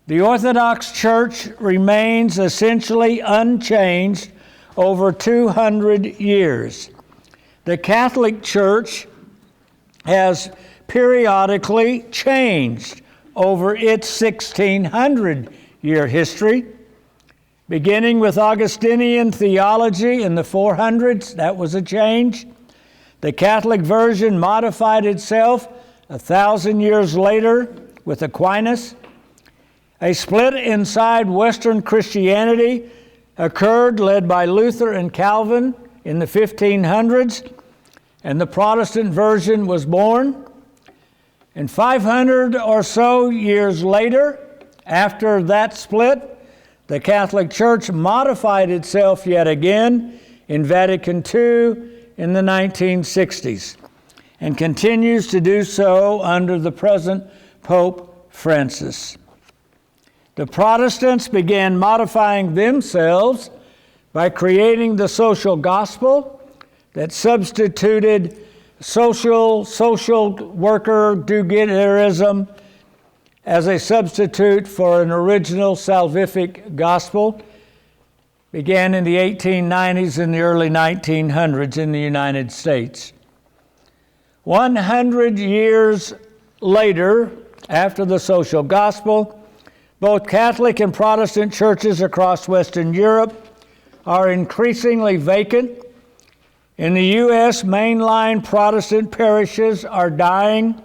A: The Orthodox Church remains essentially unchanged over 200 years. The Catholic Church has periodically changed over its 1600-year history. Beginning with Augustinian theology in the 400s, that was a change. The Catholic version modified itself 1,000 years later with Aquinas. A split inside Western Christianity occurred, led by Luther and Calvin in the 1500s, and the Protestant version was born. And 500 or so years later, after that split, the Catholic Church modified itself yet again in Vatican II in the 1960s, and continues to do so under the present Pope Francis. The Protestants began modifying themselves by creating the social gospel that substituted social worker do-gooderism as a substitute for an original salvific gospel. Began in the 1890s and the early 1900s in the United States. 100 years later, after the social gospel, both Catholic and Protestant churches across Western Europe are increasingly vacant, In the U.S., mainline Protestant parishes are dying.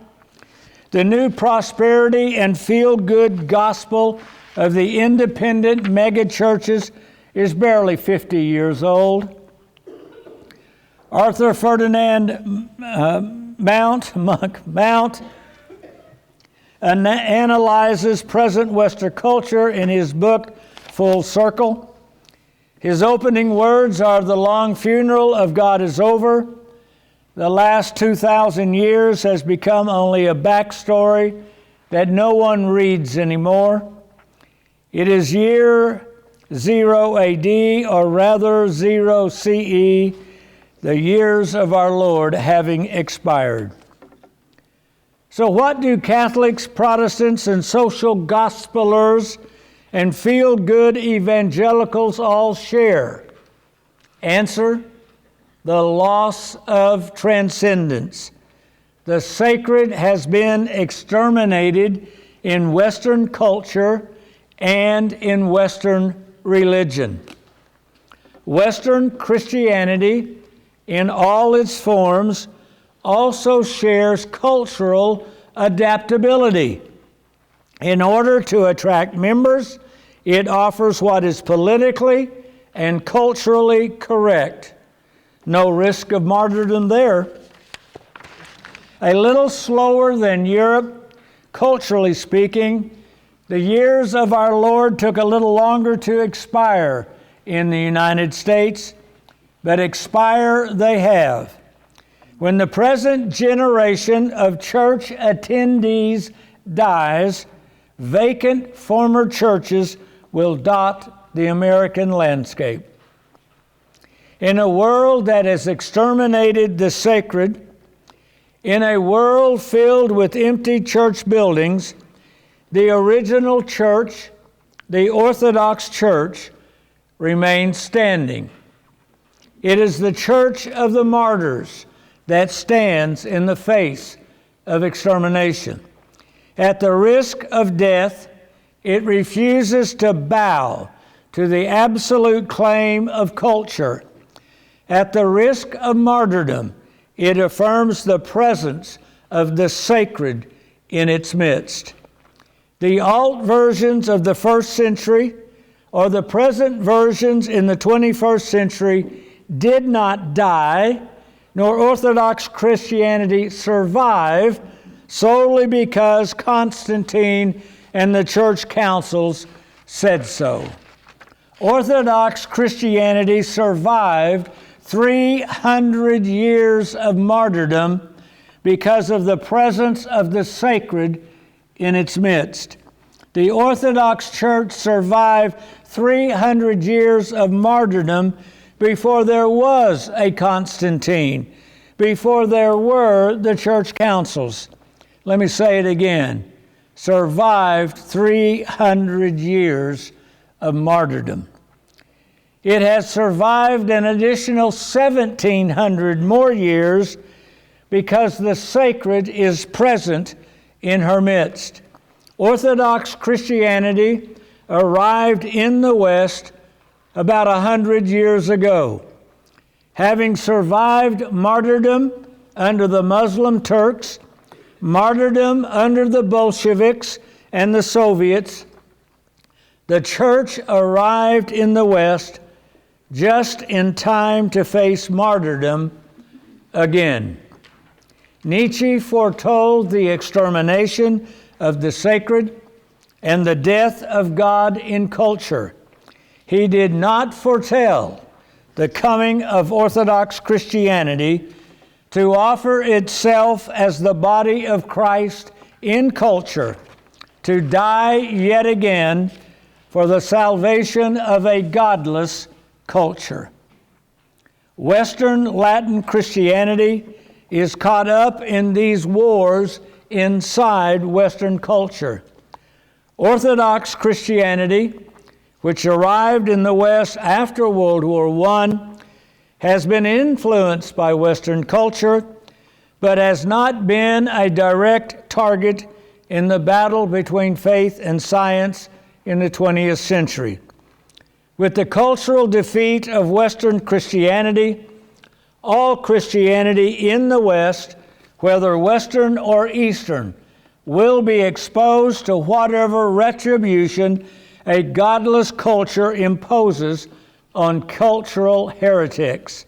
A: The new prosperity and feel-good gospel of the independent megachurches is barely 50 years old. Arthur Ferdinand Mount analyzes present Western culture in his book, Full Circle. His opening words are, "The long funeral of God is over. The last 2,000 years has become only a backstory that no one reads anymore. It is year 0 AD, or rather 0 CE, the years of our Lord having expired." So what do Catholics, Protestants, and social gospelers and feel-good evangelicals all share? Answer: the loss of transcendence. The sacred has been exterminated in Western culture and in Western religion. Western Christianity, in all its forms, also shares cultural adaptability. In order to attract members, it offers what is politically and culturally correct. No risk of martyrdom there. A little slower than Europe, culturally speaking, the years of our Lord took a little longer to expire in the United States, but expire they have. When the present generation of church attendees dies, vacant former churches will dot the American landscape. In a world that has exterminated the sacred, in a world filled with empty church buildings, the original church, the Orthodox Church, remains standing. It is the church of the martyrs that stands in the face of extermination. At the risk of death, it refuses to bow to the absolute claim of culture. At the risk of martyrdom, it affirms the presence of the sacred in its midst. The alt versions of the first century, or the present versions in the 21st century, did not die, nor Orthodox Christianity survive, solely because Constantine and the church councils said so. Orthodox Christianity survived 300 years of martyrdom because of the presence of the sacred in its midst. The Orthodox Church survived 300 years of martyrdom before there was a Constantine, before there were the church councils. Let me say it again. Survived 300 years of martyrdom. It has survived an additional 1,700 more years because the sacred is present in her midst. Orthodox Christianity arrived in the West about 100 years ago. Having survived martyrdom under the Muslim Turks, martyrdom under the Bolsheviks and the Soviets, the church arrived in the West just in time to face martyrdom again. Nietzsche foretold the extermination of the sacred and the death of God in culture. He did not foretell the coming of Orthodox Christianity to offer itself as the body of Christ in culture, to die yet again for the salvation of a godless culture. Western Latin Christianity is caught up in these wars inside Western culture. Orthodox Christianity, which arrived in the West after World War I, has been influenced by Western culture, but has not been a direct target in the battle between faith and science in the 20th century. With the cultural defeat of Western Christianity, all Christianity in the West, whether Western or Eastern, will be exposed to whatever retribution a godless culture imposes on cultural heretics.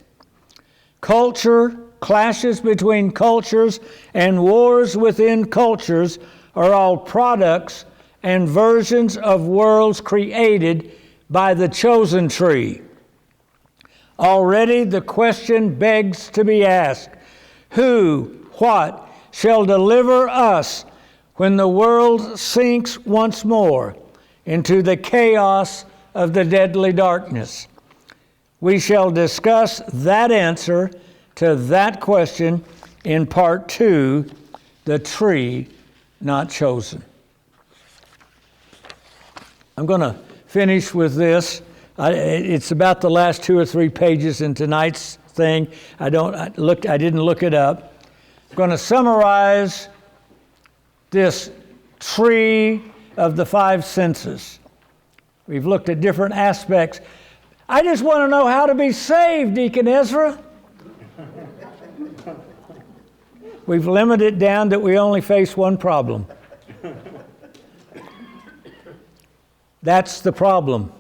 A: Culture, clashes between cultures, and wars within cultures are all products and versions of worlds created by the chosen tree. Already the question begs to be asked, who, what, shall deliver us when the world sinks once more into the chaos of the deadly darkness? We shall discuss that answer to that question in part 2, the tree not chosen. I'm going to finish with this. It's about the last 2 or 3 pages in tonight's thing. I didn't look it up. I'm going to summarize this tree of the 5 senses. We've looked at different aspects. I just want to know how to be saved, Deacon Ezra. We've limited it down that we only face one problem. That's the problem.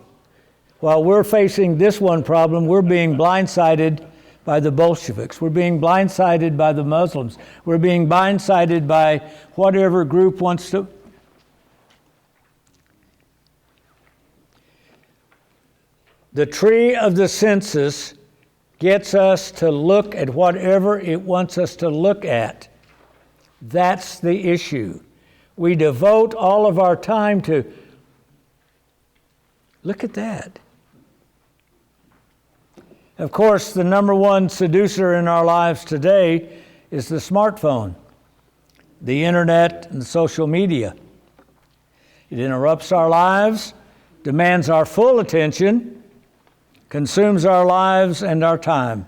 A: While we're facing this one problem, we're being blindsided by the Bolsheviks. We're being blindsided by the Muslims. We're being blindsided by whatever group wants to. The tree of the senses gets us to look at whatever it wants us to look at. That's the issue. We devote all of our time to, look at that. Of course, the number one seducer in our lives today is the smartphone, the internet, and social media. It interrupts our lives, demands our full attention, consumes our lives and our time.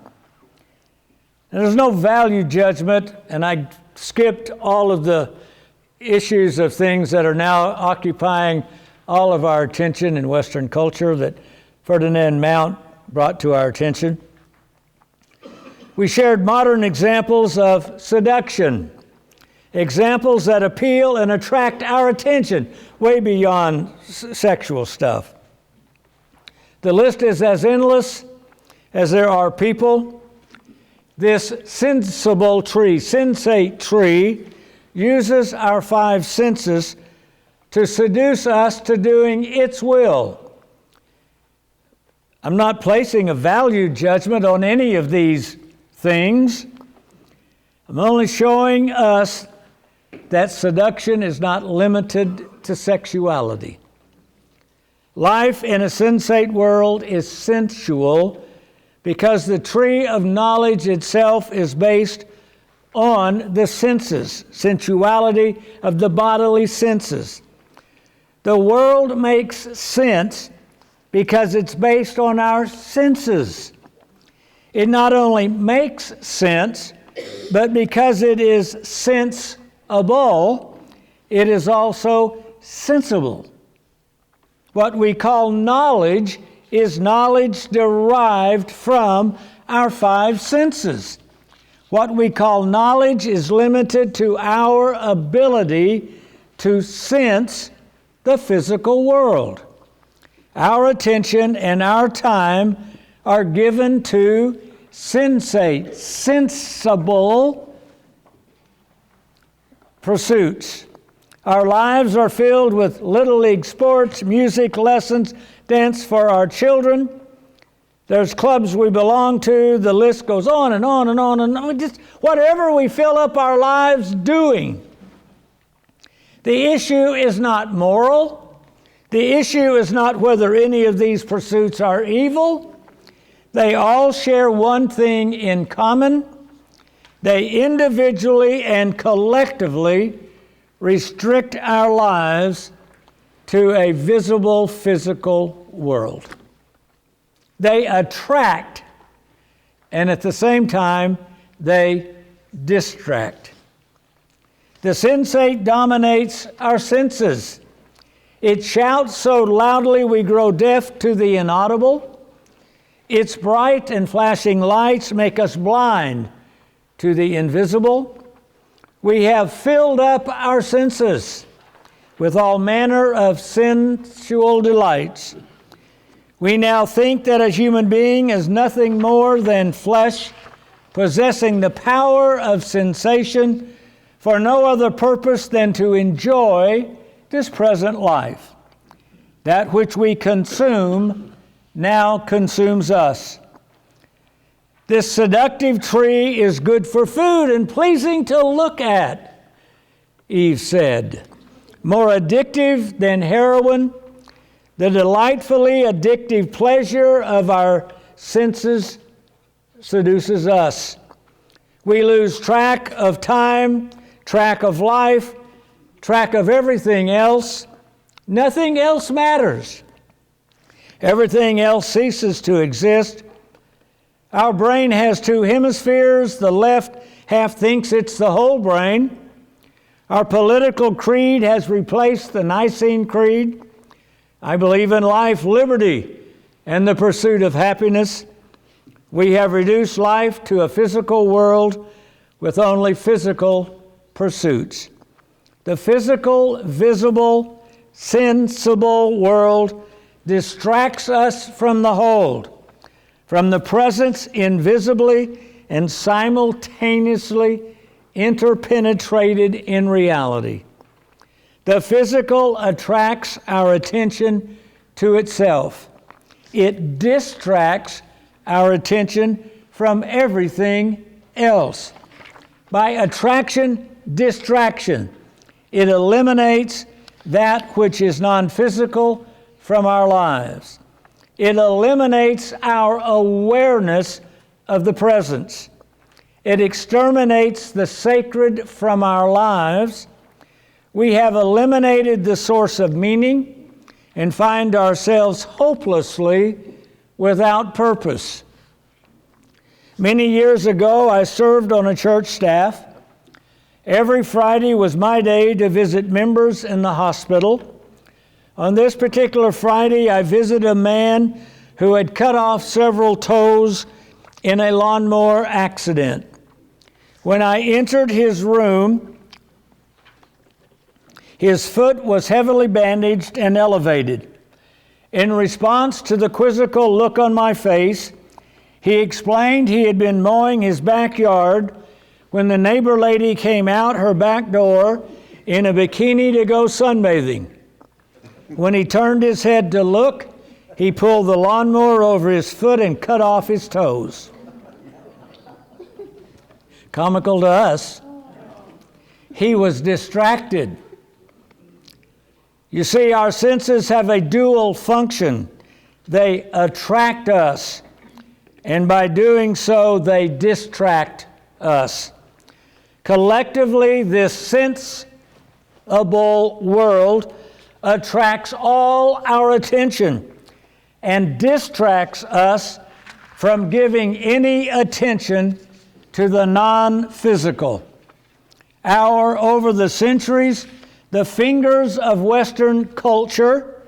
A: And there's no value judgment, and I skipped all of the issues of things that are now occupying all of our attention in Western culture that Ferdinand Mount brought to our attention. We shared modern examples of seduction, examples that appeal and attract our attention way beyond sexual stuff. The list is as endless as there are people. This sensible tree, sensate tree, uses our 5 senses to seduce us to doing its will. I'm not placing a value judgment on any of these things. I'm only showing us that seduction is not limited to sexuality. Life in a sensate world is sensual because the tree of knowledge itself is based on the senses, sensuality of the bodily senses. The world makes sense because it's based on our senses. It not only makes sense, but because it is sensible, it is also sensible. What we call knowledge is knowledge derived from our 5 senses. What we call knowledge is limited to our ability to sense the physical world. Our attention and our time are given to sensate, sensible pursuits. Our lives are filled with Little League sports, music lessons, dance for our children. There's clubs we belong to. The list goes on and on and on and on. Just whatever we fill up our lives doing. The issue is not moral. The issue is not whether any of these pursuits are evil. They all share one thing in common. They individually and collectively restrict our lives to a visible physical world. They attract, and at the same time, they distract. The sensate dominates our senses. It shouts so loudly we grow deaf to the inaudible. Its bright and flashing lights make us blind to the invisible. We have filled up our senses with all manner of sensual delights. We now think that a human being is nothing more than flesh, possessing the power of sensation for no other purpose than to enjoy this present life. That which we consume now consumes us. This seductive tree is good for food and pleasing to look at, Eve said. More addictive than heroin, the delightfully addictive pleasure of our senses seduces us. We lose track of time, track of life, track of everything else. Nothing else matters. Everything else ceases to exist. Our brain has two hemispheres. The left half thinks it's the whole brain. Our political creed has replaced the Nicene Creed. I believe in life, liberty, and the pursuit of happiness. We have reduced life to a physical world with only physical pursuits. The physical, visible, sensible world distracts us from the whole, from the presence invisibly and simultaneously interpenetrated in reality. The physical attracts our attention to itself. It distracts our attention from everything else. By attraction, distraction, it eliminates that which is non-physical from our lives. It eliminates our awareness of the presence. It exterminates the sacred from our lives. We have eliminated the source of meaning and find ourselves hopelessly without purpose. Many years ago, I served on a church staff. Every Friday was my day to visit members in the hospital. On this particular Friday, I visited a man who had cut off several toes in a lawnmower accident. When I entered his room, his foot was heavily bandaged and elevated. In response to the quizzical look on my face, he explained he had been mowing his backyard when the neighbor lady came out her back door in a bikini to go sunbathing. When he turned his head to look, he pulled the lawnmower over his foot and cut off his toes. Comical to us. He was distracted. You see, our senses have a dual function. They attract us, and by doing so, they distract us. Collectively, this sensible world attracts all our attention and distracts us from giving any attention to the non-physical. Over the centuries, the fingers of Western culture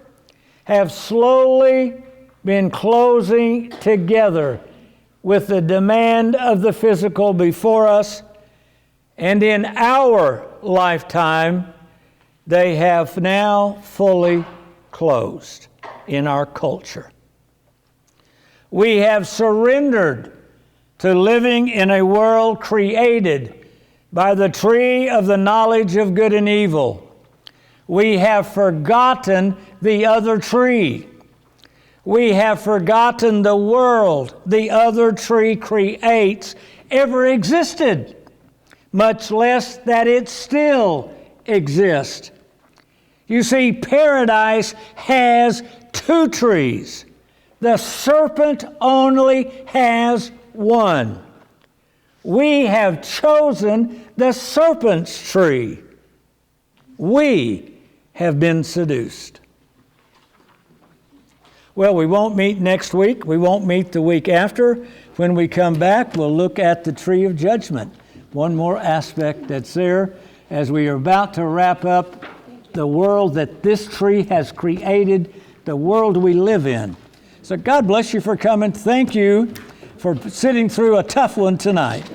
A: have slowly been closing together with the demand of the physical before us, and in our lifetime, they have now fully closed in our culture. We have surrendered to living in a world created by the tree of the knowledge of good and evil. We have forgotten the other tree. We have forgotten the world the other tree creates ever existed, much less that it still exists. You see, paradise has two trees. The serpent only has one. We have chosen the serpent's tree. We have been seduced. Well, we won't meet next week. We won't meet the week after. When we come back, we'll look at the tree of judgment. One more aspect that's there as we are about to wrap up the world that this tree has created, the world we live in. So God bless you for coming. Thank you for sitting through a tough one tonight.